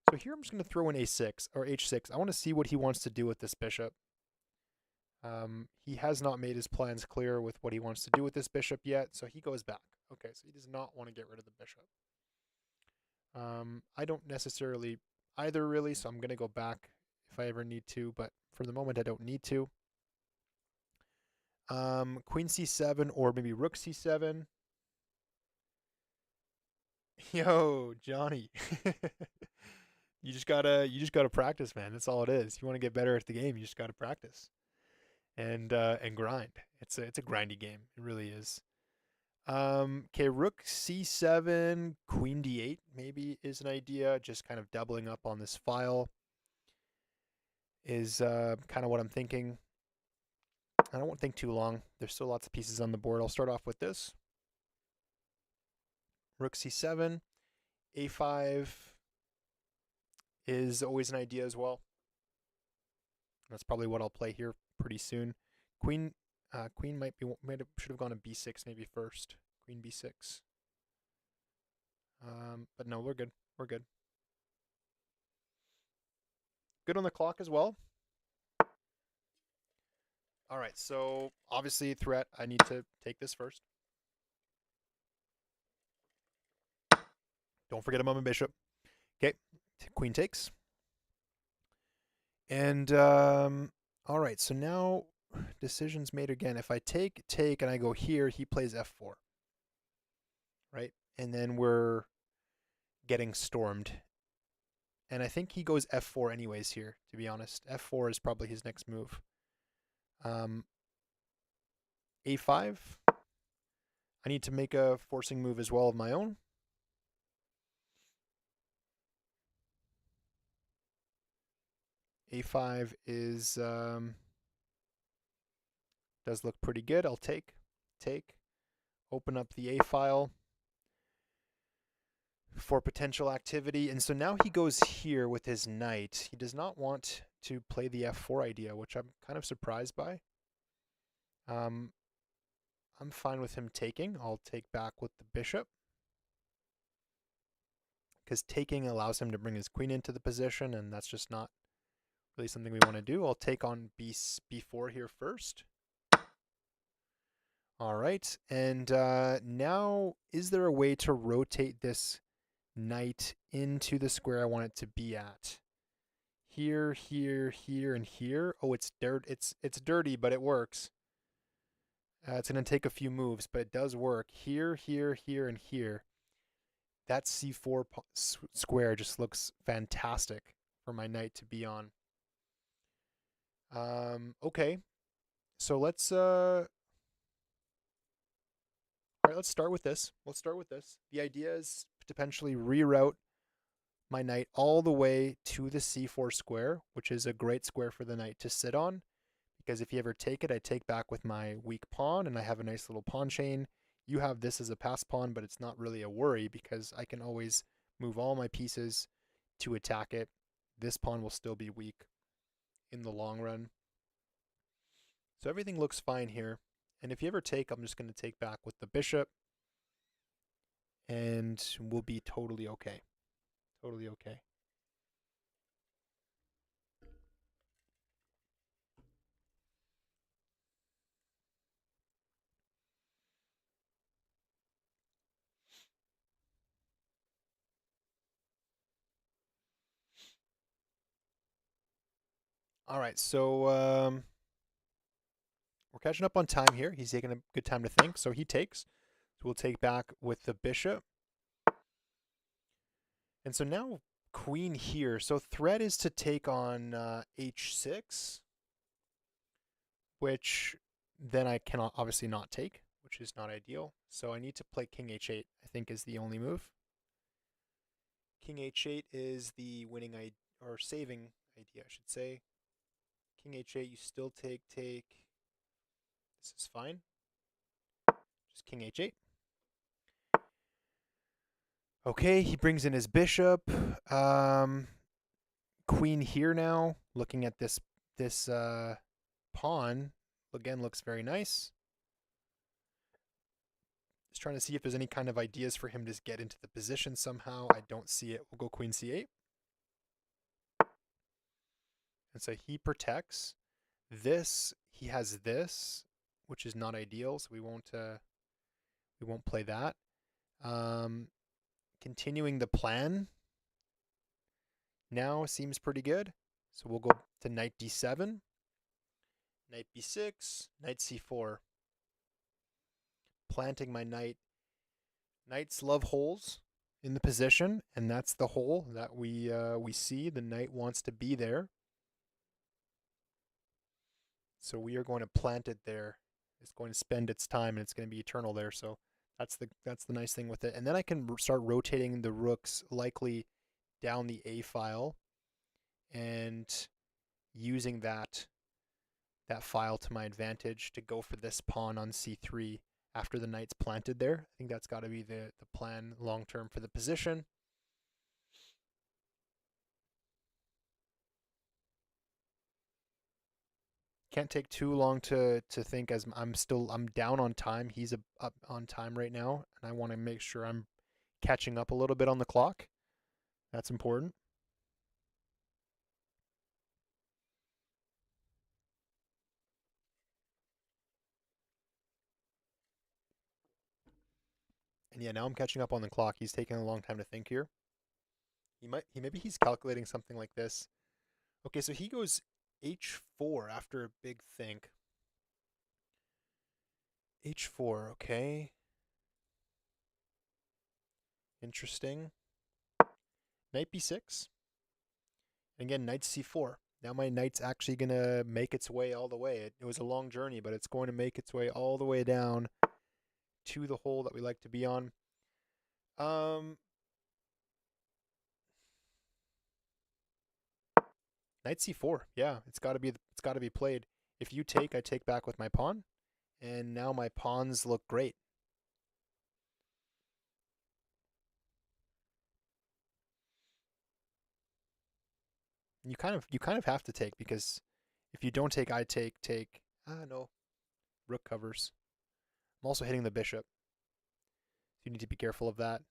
so here I'm just going to throw in a6 or h6. I want to see what he wants to do with this bishop. He has not made his plans clear with what he wants to do with this bishop yet, so he goes back. Okay, so he does not want to get rid of the bishop. I don't necessarily either, really, so I'm going to go back if I ever need to, but for the moment I don't need to. Queen c7 or maybe rook c7. Yo, Johnny. You just gotta practice, man. That's all it is. You want to get better at the game, you just gotta practice. And grind. It's a grindy game. It really is. Okay, rook c7, queen d8 maybe is an idea. Just kind of doubling up on this file is kind of what I'm thinking. I don't want to think too long. There's still lots of pieces on the board. I'll start off with this. Rook c7, a5 is always an idea as well. That's probably what I'll play here pretty soon. Queen should have gone to b6 maybe first. Queen b6. But no, we're good. We're good. Good on the clock as well. All right, so obviously threat. I need to take this first. Don't forget I'm on my bishop. Okay, queen takes. And all right, so now decisions made again. If I take, and I go here, he plays f4. Right? And then we're getting stormed. And I think he goes f4 anyways here, to be honest. f4 is probably his next move. a5. I need to make a forcing move as well of my own. A5 is does look pretty good. I'll take. Open up the A file for potential activity. And so now he goes here with his knight. He does not want to play the F4 idea, which I'm kind of surprised by. I'm fine with him taking. I'll take back with the bishop, because taking allows him to bring his queen into the position, and that's just not really something we want to do. I'll take on b4 here first. All right, and now is there a way to rotate this knight into the square I want it to be at? Here, here, here, and here. Oh, it's dirty, but it works. It's going to take a few moves, but it does work. Here, here, here, and here. That c4 square just looks fantastic for my knight to be on. Okay, so let's all right, let's start with this. The idea is to potentially reroute my knight all the way to the c4 square, which is a great square for the knight to sit on, because if you ever take it, I take back with my weak pawn, and I have a nice little pawn chain. You have this as a pass pawn, but it's not really a worry because I can always move all my pieces to attack it. This pawn will still be weak in the long run. So everything looks fine here. And if you ever take, I'm just going to take back with the bishop, and we'll be totally okay. Totally okay. All right, so we're catching up on time here. He's taking a good time to think, so he takes. So we'll take back with the bishop. And so now queen here. So threat is to take on h6, which then I cannot obviously not take, which is not ideal. So I need to play king h8, I think, is the only move. King h8 is the winning idea, or saving idea, I should say. King h8, you still take. This is fine. Just king h8. Okay, he brings in his bishop. Queen here now, looking at this pawn, again, looks very nice. Just trying to see if there's any kind of ideas for him to get into the position somehow. I don't see it. We'll go queen c8. And so he protects. This, he has this, which is not ideal, so we won't play that. Continuing the plan now seems pretty good. So we'll go to knight d7, knight b6, knight c4. Planting my knight. Knights love holes in the position, and that's the hole that we see. The knight wants to be there. So we are going to plant it there. It's going to spend its time, and it's going to be eternal there. So that's the nice thing with it. And then I can start rotating the rooks likely down the A file and using that file to my advantage to go for this pawn on c3 after the knight's planted there. I think that's got to be the plan long term for the position. Can't take too long to think, as I'm down on time. He's up on time right now, and I want to make sure I'm catching up a little bit on the clock. That's important. And yeah, now I'm catching up on the clock. He's taking a long time to think here. Maybe he's calculating something like this. Okay, so he goes h4 after a big think. h4, okay. Interesting. Knight b6. And again, knight c4. Now my knight's actually going to make its way all the way. It was a long journey, but it's going to make its way all the way down to the hole that we like to be on. Knight c4. Yeah, it's got to be played. If you take, I take back with my pawn, and now my pawns look great. You kind of have to take, because if you don't take, I take. Ah, no. Rook covers. I'm also hitting the bishop. So you need to be careful of that.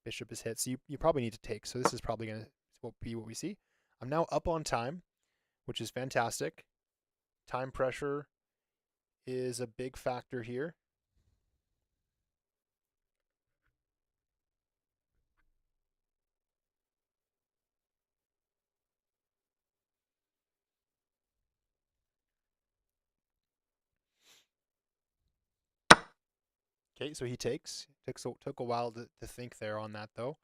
Bishop is hit. So you probably need to take. So this is probably going to be what we see. I'm now up on time, which is fantastic. Time pressure is a big factor here. Okay, so he takes. Took a while to think there on that, though.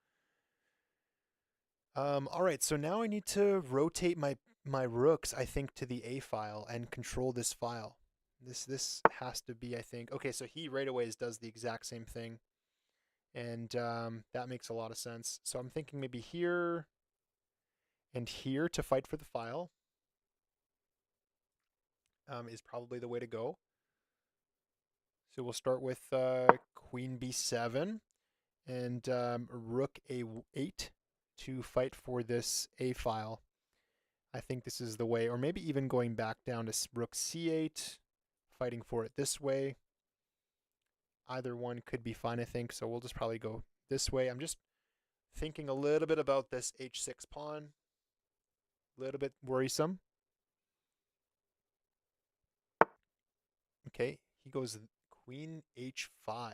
All right, so now I need to rotate my rooks, I think, to the A file and control this file. This has to be, I think. Okay, so he right away does the exact same thing, and that makes a lot of sense. So I'm thinking maybe here and here to fight for the file is probably the way to go. So we'll start with Queen B7 and Rook A8 to fight for this A file. I think this is the way, or maybe even going back down to Rook C8, fighting for it this way. Either one could be fine, I think, so we'll just probably go this way. I'm just thinking a little bit about this H6 pawn. A little bit worrisome. Okay, he goes Queen H5.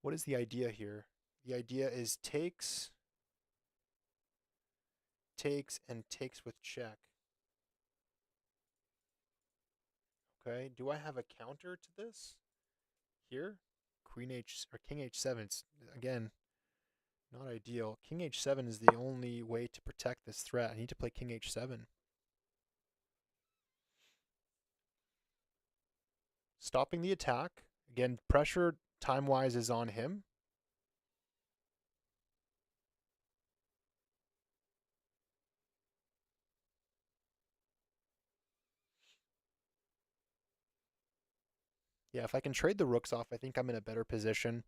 What is the idea here? The idea is takes, and takes with check. Okay, do I have a counter to this here? Queen H or King H7. It's, again, not ideal. King H7 is the only way to protect this threat. I need to play King H7. Stopping the attack. Again, pressure time-wise is on him. Yeah, if I can trade the rooks off, I think I'm in a better position.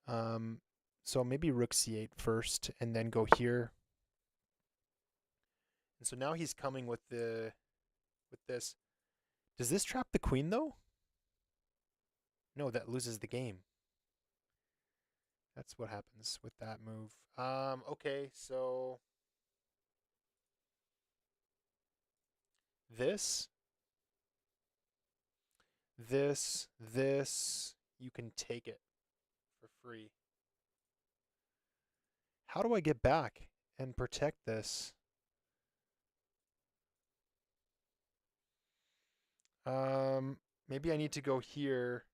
So maybe Rook C8 first, and then go here. And so now he's coming with this. Does this trap the queen though? No, that loses the game. That's what happens with that move. Okay, so this, you can take it for free. How do I get back and protect this? Maybe I need to go here.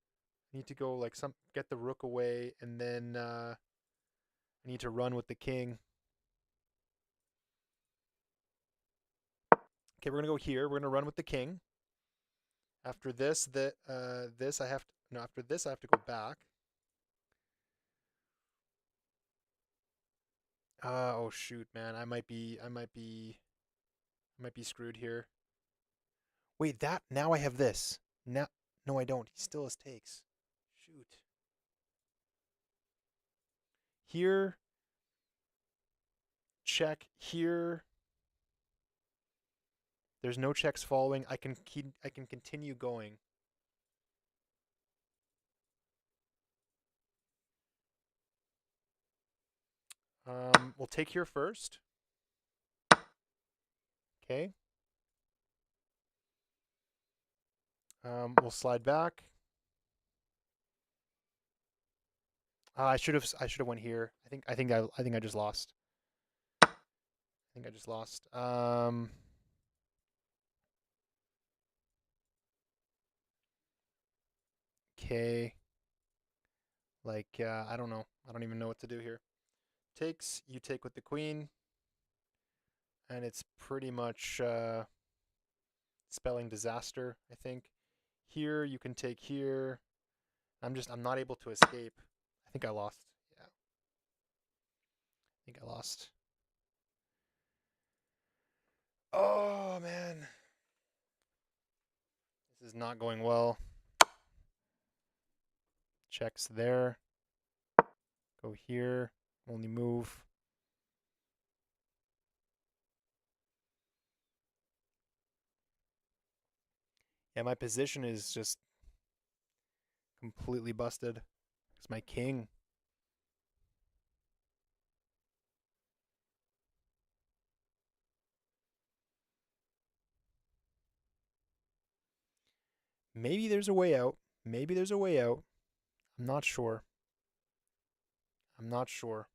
I need to go like get the rook away, and then I need to run with the king. Okay, we're gonna go here. We're gonna run with the king. After this, this I have to no. After this, I have to go back. Oh shoot, man! I might be screwed here. Wait, that now I have this. Now, no, I don't. He still has takes. Shoot. Here, check here. There's no checks following. I can continue going. We'll take here first. Okay. We'll slide back. I should have went here. I think I just lost. I think I just lost. Okay. Like I don't know. I don't even know what to do here. Takes, you take with the queen, and it's pretty much spelling disaster, I think. Here you can take here. I'm not able to escape. I think I lost. Yeah. I think I lost. Oh, man. This is not going well. Checks there. Go here. Only move. Yeah, my position is just completely busted. It's my king. Maybe there's a way out. Maybe there's a way out. I'm not sure. I'm not sure.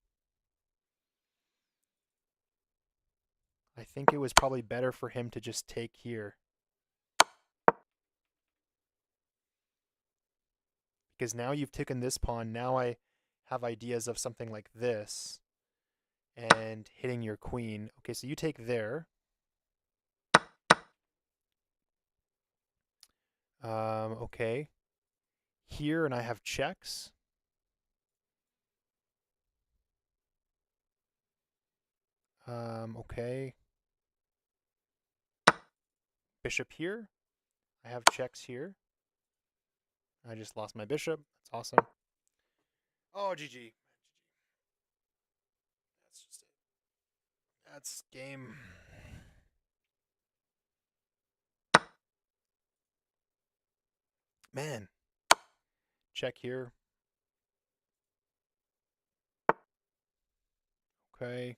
I think it was probably better for him to just take here. Because now you've taken this pawn. Now I have ideas of something like this. And hitting your queen. Okay, so you take there. Okay. Here, and I have checks. Okay. Bishop here. I have checks here. I just lost my bishop. That's awesome. Oh, GG. That's just it. That's game. Man. Check here. Okay.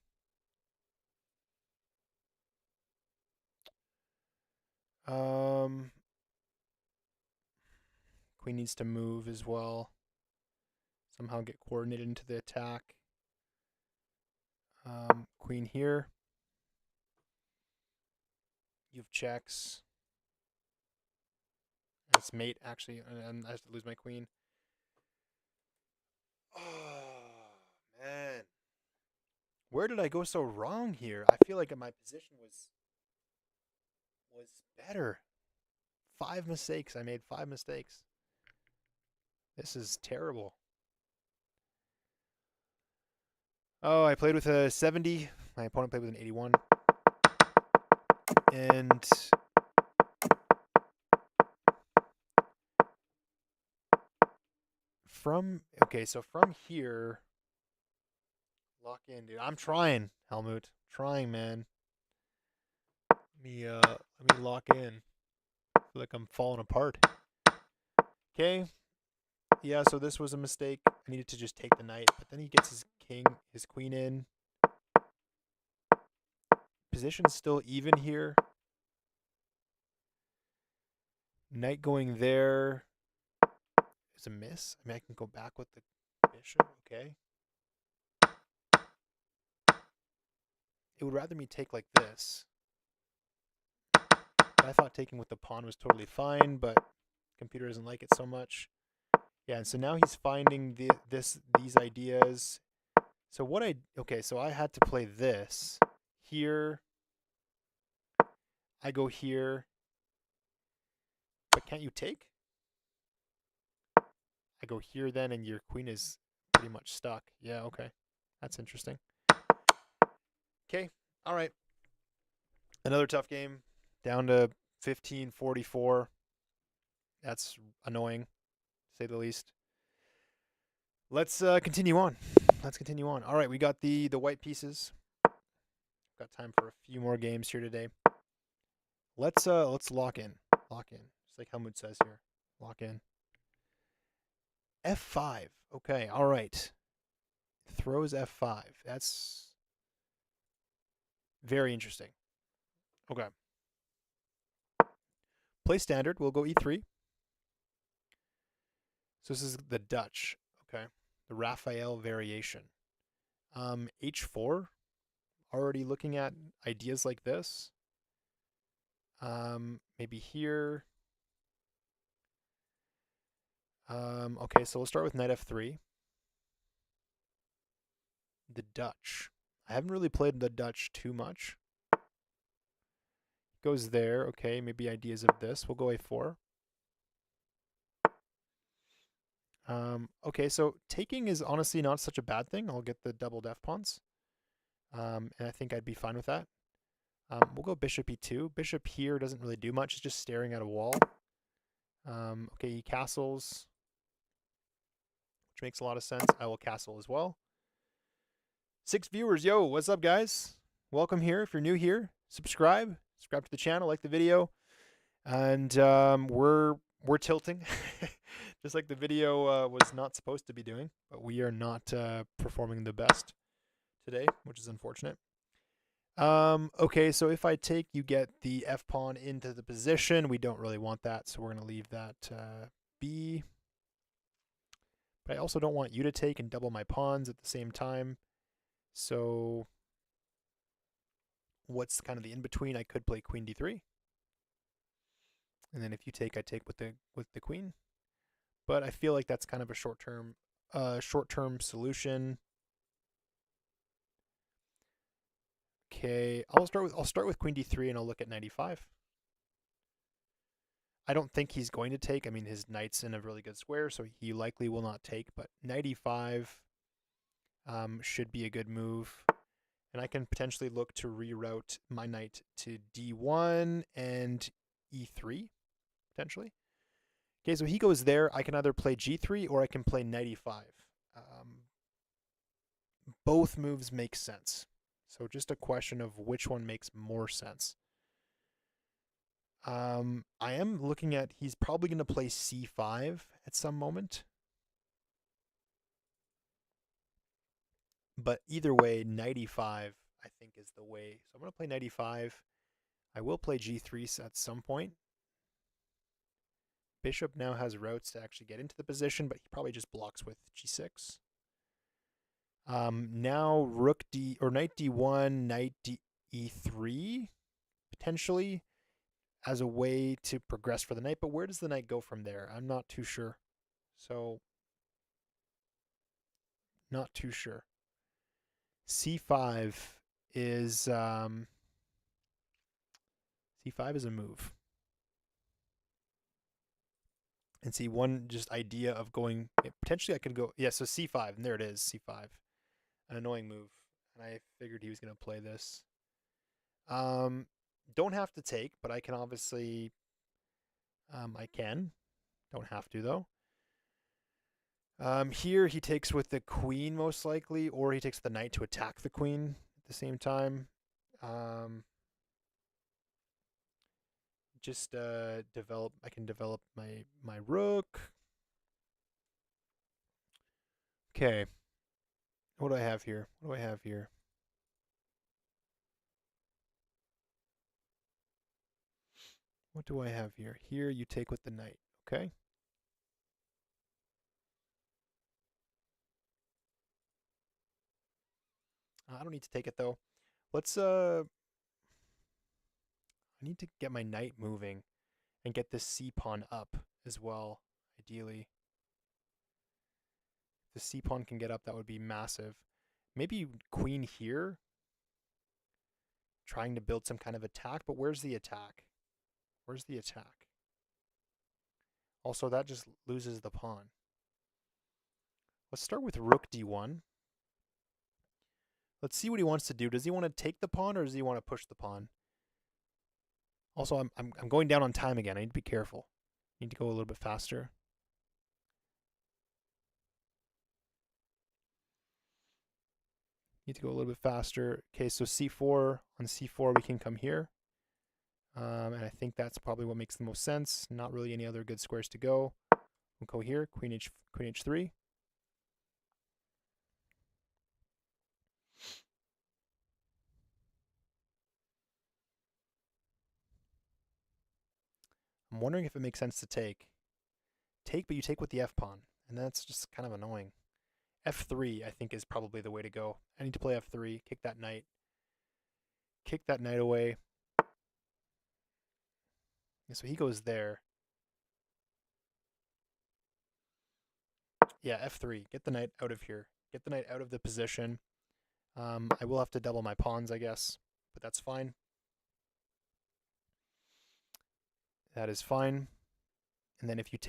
Queen needs to move as well. Somehow get coordinated into the attack. Queen here. You have checks. That's mate, actually, and I have to lose my queen. Oh, man. Where did I go so wrong here? I feel like my position was better. 5 mistakes. I made 5 mistakes. This is terrible. Oh, I played with a 70. My opponent played with an 81. And so from here, lock in, dude. I'm trying, Helmut. Trying, man. Let me lock in. I feel like I'm falling apart. Okay. Yeah, so this was a mistake. I needed to just take the knight, but then he gets his queen in. Position's still even here. Knight going there is a miss. I mean, I can go back with the bishop. Okay. It would rather me take like this. I thought taking with the pawn was totally fine, but computer doesn't like it so much. Yeah, and so now he's finding these ideas. So so I had to play this here. I go here, but can't you take? I go here then, and your queen is pretty much stuck. Yeah, okay, that's interesting. Okay, all right. Another tough game, down to 15-44. That's annoying, to say the least. Let's continue on. Let's continue on. All right, we got the white pieces. Got time for a few more games here today. Let's lock in. Lock in. Just like Helmut says here. Lock in. F5. Okay, all right. Throws F5. That's very interesting. Okay. Play standard. We'll go E3. So this is the Dutch. Okay. The Raphael variation. H4. Already looking at ideas like this. Maybe here. Okay, so we'll start with knight F3. The Dutch. I haven't really played the Dutch too much. Goes there. Okay, maybe ideas of this. We'll go A4. Okay, so taking is honestly not such a bad thing. I'll get the doubled F pawns. And I think I'd be fine with that. We'll go bishop e2. Bishop here doesn't really do much. It's just staring at a wall. Okay, he castles, which makes a lot of sense. I will castle as well. 6 viewers. Yo, what's up, guys? Welcome here. If you're new here, subscribe. Subscribe to the channel, like the video. And we're tilting, just like the video was not supposed to be doing. But we are not performing the best today, which is unfortunate. Okay, so if I take, you get the f pawn into the position. We don't really want that, so we're going to leave that be. But I also don't want you to take and double my pawns at the same time. So what's kind of the in-between? I could play queen d3. And then if you take, I take with the queen. But I feel like that's kind of a short-term solution. Okay, I'll start with queen d3 and I'll look at knight e5. I don't think he's going to take. I mean, his knight's in a really good square, so he likely will not take. But knight e5 should be a good move. And I can potentially look to reroute my knight to d1 and e3, potentially. Okay, so he goes there. I can either play g3 or I can play knight e5. Both moves make sense. So just a question of which one makes more sense. I am looking at, he's probably going to play c5 at some moment. But either way, knight e5, I think, is the way. So I'm going to play knight e5. I will play g3 at some point. Bishop now has routes to actually get into the position, but he probably just blocks with g6. Now rook d or knight d1, knight e3, potentially as a way to progress for the knight. But where does the knight go from there? I'm not too sure. So not too sure. c5 is c5 is a move. And see, one just idea of going, potentially I could go, yeah, so c5, and there it is, c5. An annoying move. And I figured he was going to play this. Don't have to take, but I can obviously, I can. Don't have to, though. Here he takes with the queen, most likely, or he takes the knight to attack the queen at the same time. Just I can develop my rook. Okay. What do I have here? What do I have here? What do I have here? Here you take with the knight. Okay. I don't need to take it though. Let's I need to get my knight moving and get this c pawn up as well, ideally. If the c pawn can get up, that would be massive. Maybe queen here, trying to build some kind of attack, but where's the attack? Where's the attack? Also, that just loses the pawn. Let's start with rook d1. Let's see what he wants to do. Does he want to take the pawn or does he want to push the pawn? Also, I'm going down on time again. I need to be careful. I need to go a little bit faster. Need to go a little bit faster. Okay, so c4. On c4, we can come here. And I think that's probably what makes the most sense. Not really any other good squares to go. We'll go here, queen h3. I'm wondering if it makes sense to take. Take, but you take with the f-pawn. And that's just kind of annoying. f3, I think, is probably the way to go. I need to play f3, kick that knight. Kick that knight away. And so he goes there. Yeah, f3. Get the knight out of here. Get the knight out of the position. I will have to double my pawns, I guess, but that's fine. That is fine. And then if you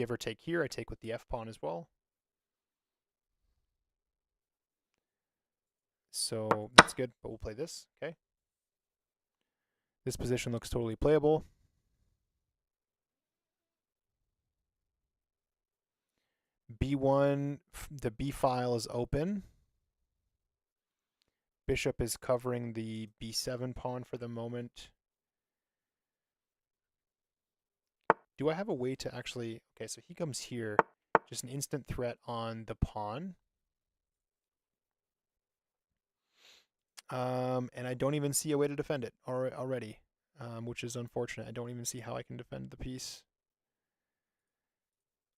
ever take here, I take with the f pawn as well. So that's good, but we'll play this, okay? This position looks totally playable. B1, the B file is open. Bishop is covering the B7 pawn for the moment. Do I have a way to actually... Okay, so he comes here. Just an instant threat on the pawn. And I don't even see a way to defend it already, which is unfortunate. I don't even see how I can defend the piece.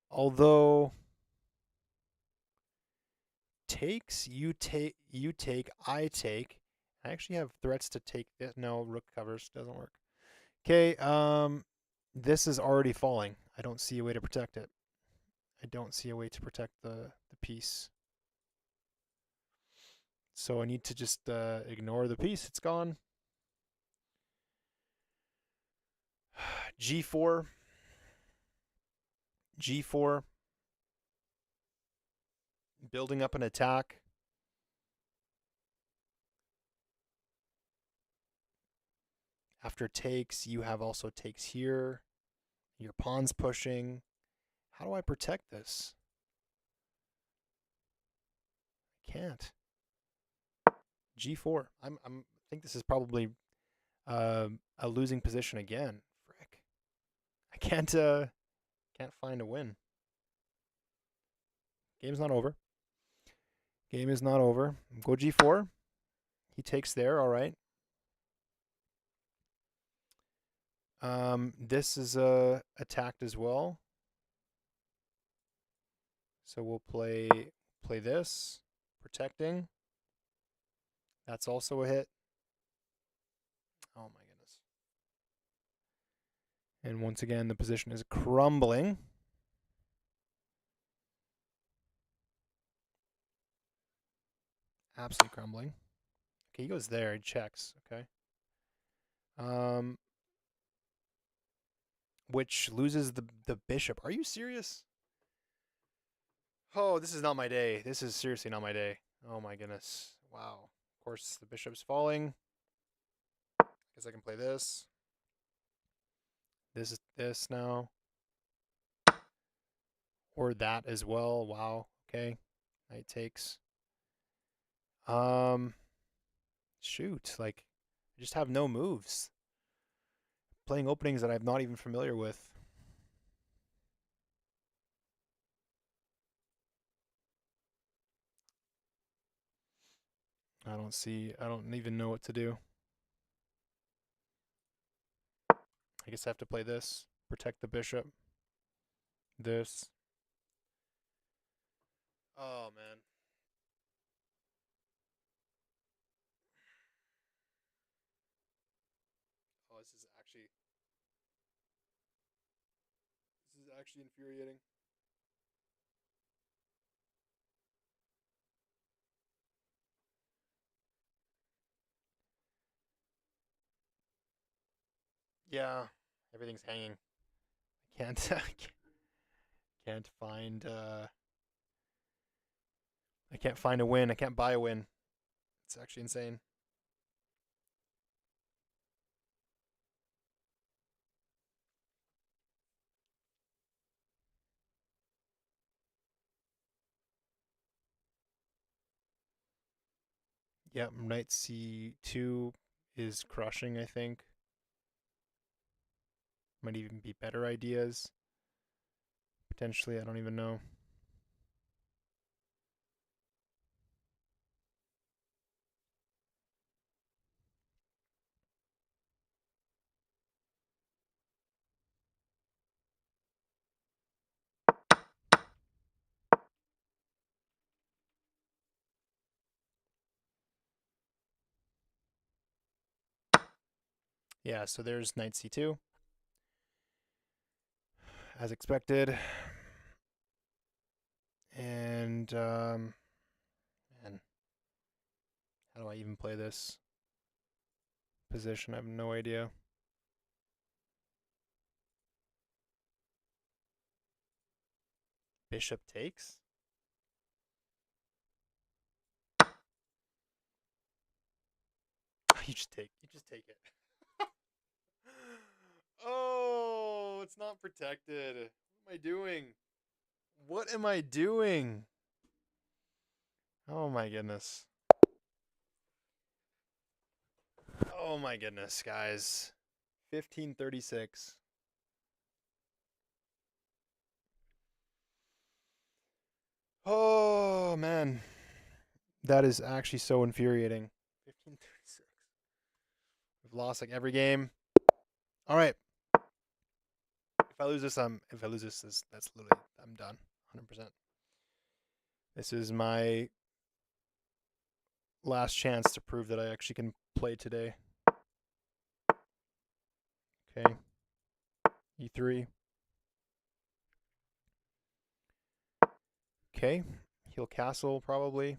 Although... takes, you take, I take. I actually have threats to take this. No, rook covers. Doesn't work. Okay, this is already falling. I don't see a way to protect it. I don't see a way to protect the piece. So I need to just ignore the piece. It's gone. G4. G4. Building up an attack. After takes, you have also takes here. Your pawn's pushing. How do I protect this? I can't. G4. I think this is probably a losing position again. Frick. I can't find a win. Game's not over. Game is not over. Go G4. He takes there, all right. This is attacked as well. So we'll play this, protecting. That's also a hit. Oh my goodness. And once again, the position is crumbling. Absolutely crumbling. Okay, he goes there, he checks, okay. Which loses the bishop. Are you serious? Oh, this is not my day. This is seriously not my day. Oh my goodness. Wow. Of course, the bishop's falling. Guess I can play this. This is this now. Or that as well. Wow. Okay. Knight takes. Shoot. Like, I just have no moves. Playing openings that I'm not even familiar with. I don't even know what to do. I guess I have to play this. Protect the bishop. This. Oh, man. Oh, this is actually infuriating. Yeah, everything's hanging. I can't can't find I can't find a win. I can't buy a win. It's actually insane. Yep, knight c2 is crushing, I think. Might even be better ideas. Potentially, I don't even know. Yeah, so there's knight c2. As expected. And, man, how do I even play this position? I have no idea. Bishop takes? You just take it. Oh, it's not protected. What am I doing? What am I doing? Oh my goodness. Oh my goodness, guys. 1536. Oh man. That is actually so infuriating. 1536. We've lost like every game. All right. If I lose this, that's literally I'm done. 100%. This is my last chance to prove that I actually can play today. Okay. E3. Okay. Heal castle probably.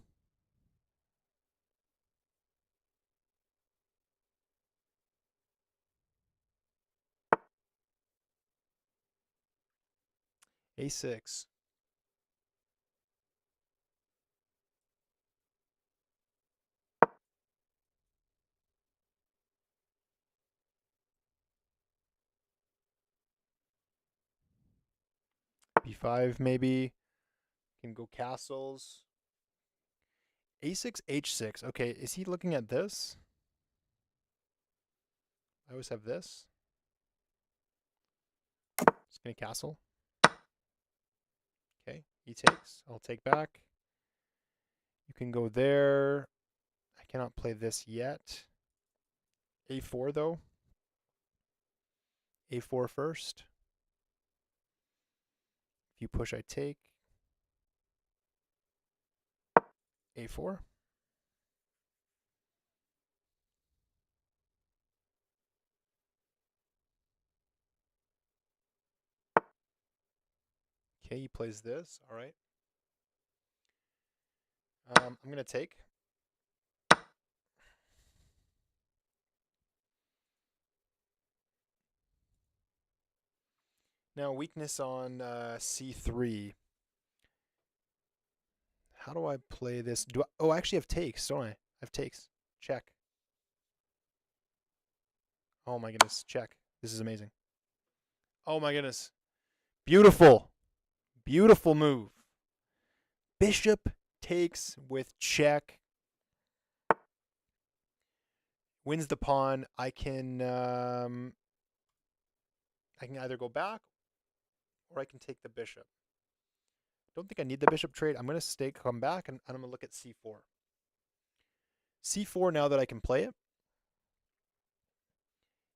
A6. B5 maybe. Can go castles. A6, H6. Okay, is he looking at this? I always have this. Just gonna castle. Okay, he takes. I'll take back. You can go there. I cannot play this yet. A4 though. A4 first. If you push, I take. A4. Okay, he plays this. All right. I'm gonna take. Now weakness on C3. How do I play this? Oh, I actually have takes, don't I? I have takes. Check. Oh my goodness, check. This is amazing. Oh my goodness. Beautiful. Beautiful move. Bishop takes with check. Wins the pawn. I can either go back or I can take the bishop. Don't think I need the bishop trade. I'm going to come back, and I'm going to look at c4. c4 now that I can play it.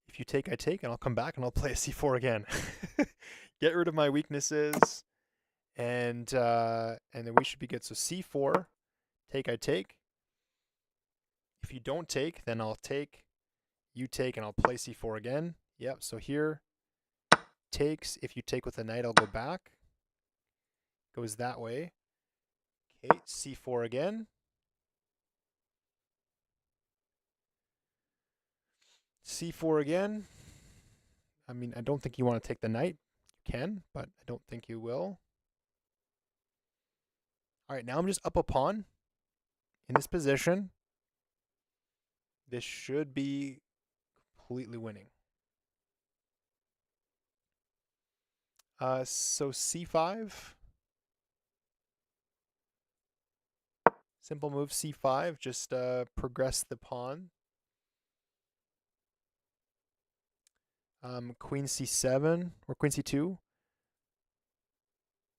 If you take, I take, and I'll come back and I'll play a c4 again. Get rid of my weaknesses, and then we should be good. So c4, take, I take. If you don't take, then I'll take. You take, and I'll play c4 again. Yep, so here, takes. If you take with the knight, I'll go back. Goes that way. Okay, c4 again. c4 again. I mean, I don't think you want to take the knight. You can, but I don't think you will. All right, now I'm just up a pawn in this position. This should be completely winning. So c5. Simple move c5, just progress the pawn. Queen c7 or queen c2.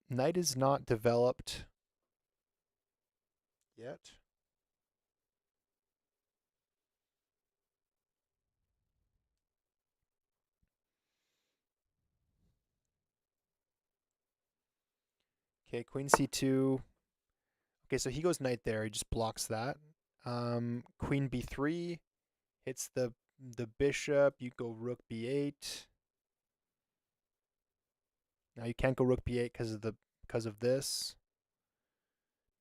Knight is not developed yet. Okay, queen c2. Okay, so he goes knight there. He just blocks that. Queen b3 hits the bishop. You go rook b8. Now you can't go rook b8 because of this.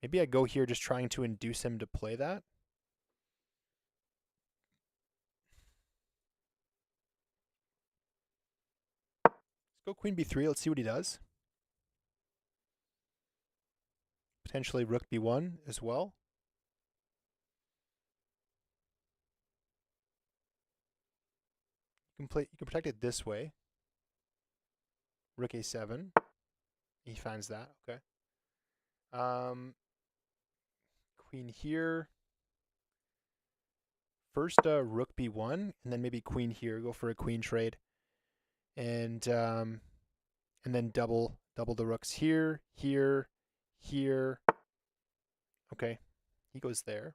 Maybe I go here just trying to induce him to play that. Let's go queen b3. Let's see what he does. Potentially rook b1 as well. You can protect it this way. Rook a7. He finds that. Okay. Queen here. First, rook b1, and then maybe queen here. Go for a queen trade, and then double the rooks here, here, here. Okay, he goes there.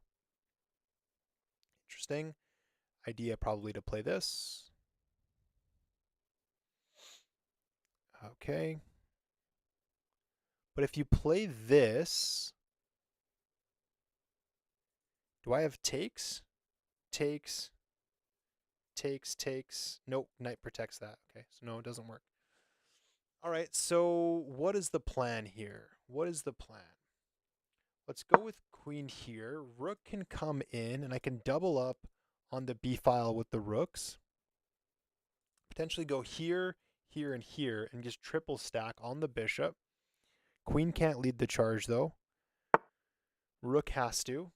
Interesting. Idea probably to play this. Okay. But if you play this, do I have takes? Takes, takes. Nope, knight protects that. Okay, so no, it doesn't work. All right, so what is the plan here? What is the plan? Let's go with queen here. Rook can come in, and I can double up on the b file with the rooks. Potentially go here, here, and here, and just triple stack on the bishop. Queen can't lead the charge, though. Rook has to.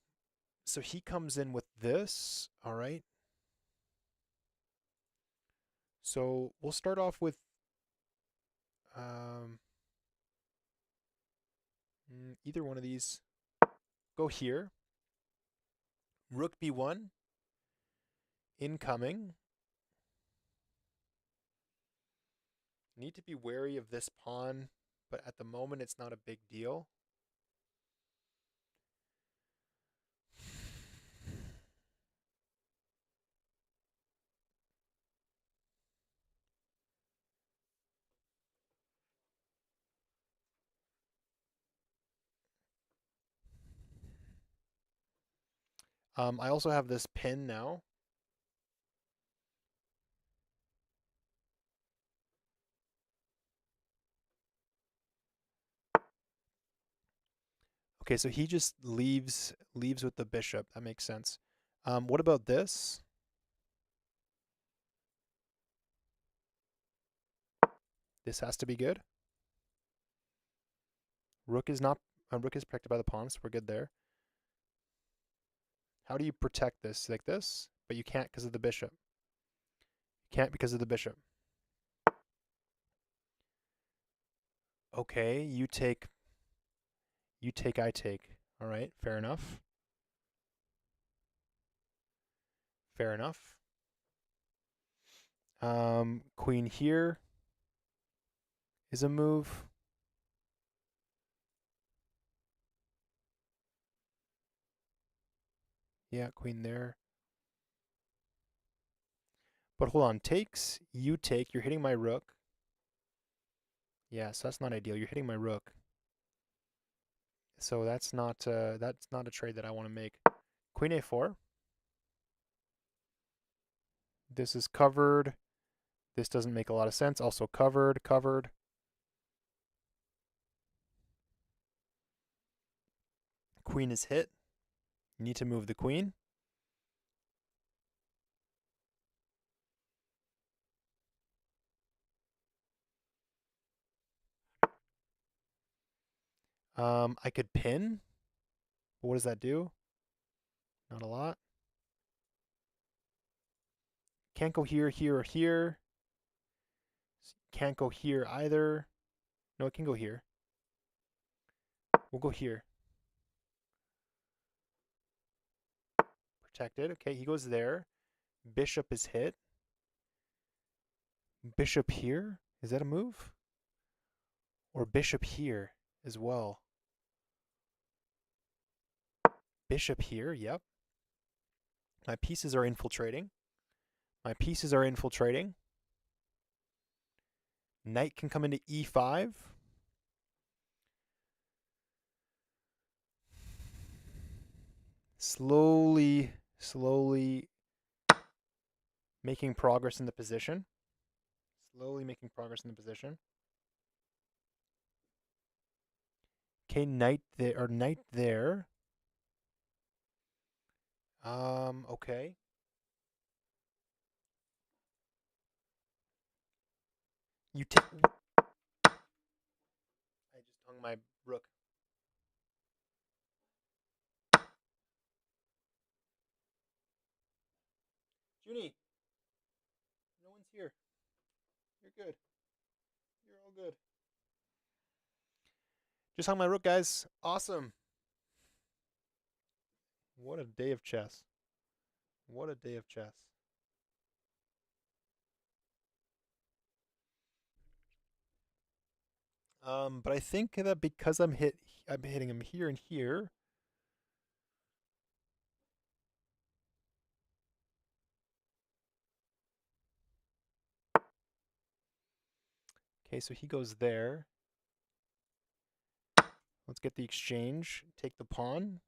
So he comes in with this. All right. So we'll start off with either one of these. Go here. Rook b1. Incoming. Need to be wary of this pawn, but at the moment it's not a big deal. I also have this pin now. Okay, so he just leaves with the bishop. That makes sense. What about this? This has to be good. Rook is protected by the pawn, so we're good there. How do you protect this? Like this? But you can't because of the bishop. You can't because of the bishop. Okay, you take, I take. All right, fair enough. Fair enough. Queen here is a move. Yeah, queen there. But hold on, takes, you take, you're hitting my rook. Yeah, so that's not ideal. You're hitting my rook. So that's not a trade that I want to make. Queen a4. This is covered. This doesn't make a lot of sense. Also covered. Queen is hit. You need to move the queen. I could pin. But what does that do? Not a lot. Can't go here, here, or here. Can't go here either. No, it can go here. We'll go here. Protected. Okay, he goes there. Bishop is hit. Bishop here? Is that a move? Or bishop here as well? Bishop here, yep. My pieces are infiltrating. Knight can come into e5. Slowly making progress in the position. Okay, knight there. Okay. You take. I just hung my rook. Junie, no one's here. You're good. You're all good. Just hung my rook, guys. Awesome. What a day of chess. What a day of chess. But I think that because I'm hitting him here and here. Okay, so he goes there. Let's get the exchange. Take the pawn.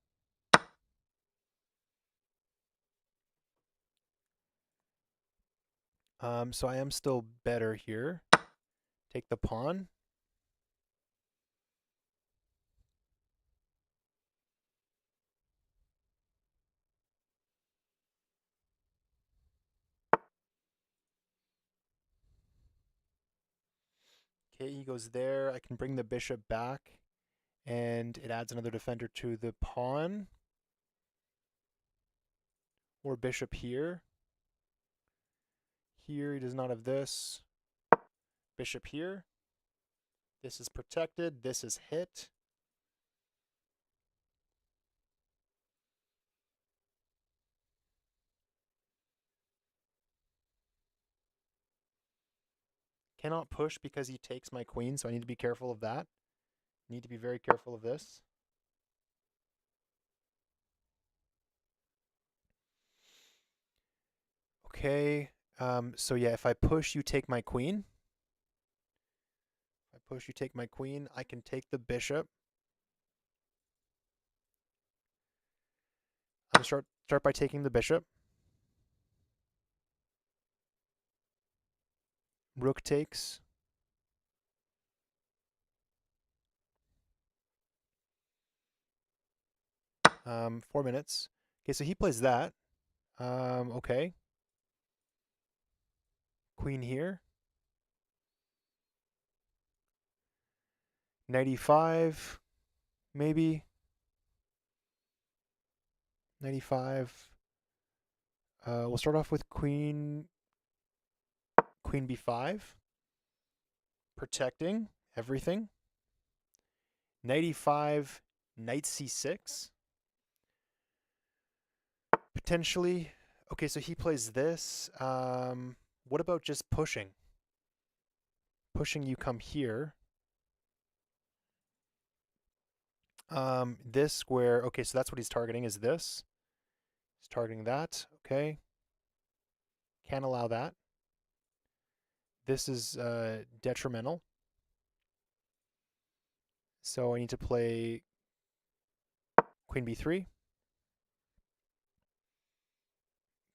So I am still better here. Take the pawn. Okay, he goes there. I can bring the bishop back, and it adds another defender to the pawn. Or bishop here. Here he does not have this. Bishop here. This is protected. This is hit. Cannot push because he takes my queen, so I need to be careful of that. Need to be very careful of this. Okay, so yeah, if I push, you take my queen. If I push, you take my queen. I can take the bishop. I'm gonna start by taking the bishop. Rook takes. Um, 4 minutes. Okay, so he plays that. Okay. Queen here. Knight e5, maybe. Knight e5. We'll start off with queen b5. Protecting everything. Knight e5, knight c6. Potentially. Okay, so he plays this. What about just pushing? Pushing, you come here. This square, okay, so that's what he's targeting, is this. He's targeting that, okay. Can't allow that. This is detrimental. So I need to play queen b3.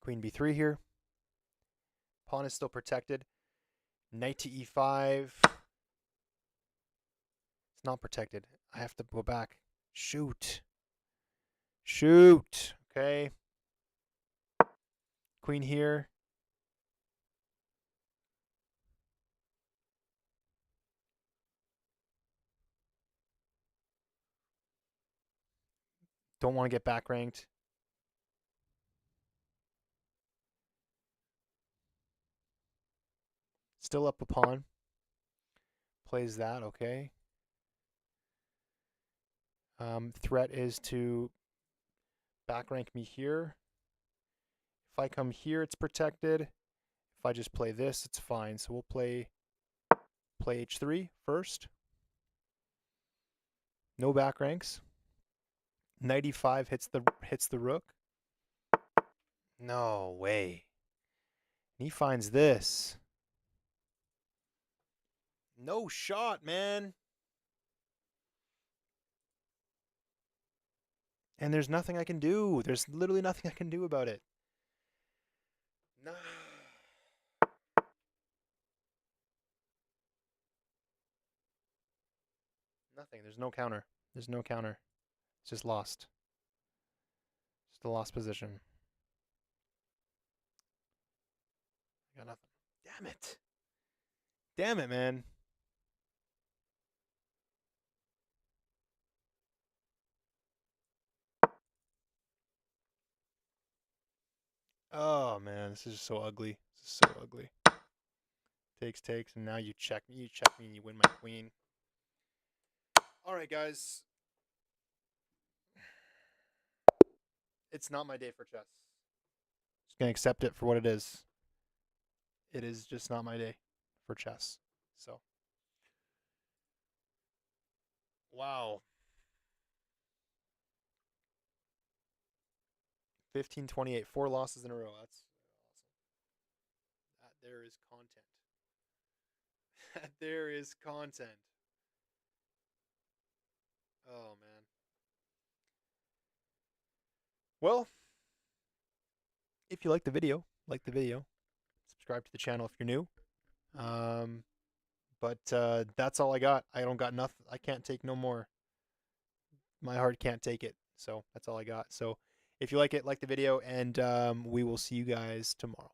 Queen b3 here. Pawn is still protected. Knight to e5. It's not protected. I have to go back. Shoot. Shoot. Okay. Queen here. Don't want to get back ranked. Still up a pawn. Plays that, okay. Threat is to back rank me here. If I come here, it's protected. If I just play this, it's fine. So we'll play h3 first. No back ranks. Knight e5 hits the rook. No way. He finds this. No shot, man. And there's nothing I can do. There's literally nothing I can do about it. No. Nothing. There's no counter. There's no counter. It's just lost. Just a lost position. I got nothing. Damn it. Damn it, man. Oh, man. This is just so ugly. This is so ugly. takes, and now you check me, and you win my queen. All right, guys. It's not my day for chess. Just gonna accept it for what it is. It is just not my day for chess. So, wow. 15-28, 4 losses in a row. That's awesome. There is content. There is content. Oh man. Well, if you like the video, subscribe to the channel if you're new. But that's all I got. I don't got nothing. I can't take no more. My heart can't take it. So that's all I got. So if you like it, like the video, and we will see you guys tomorrow.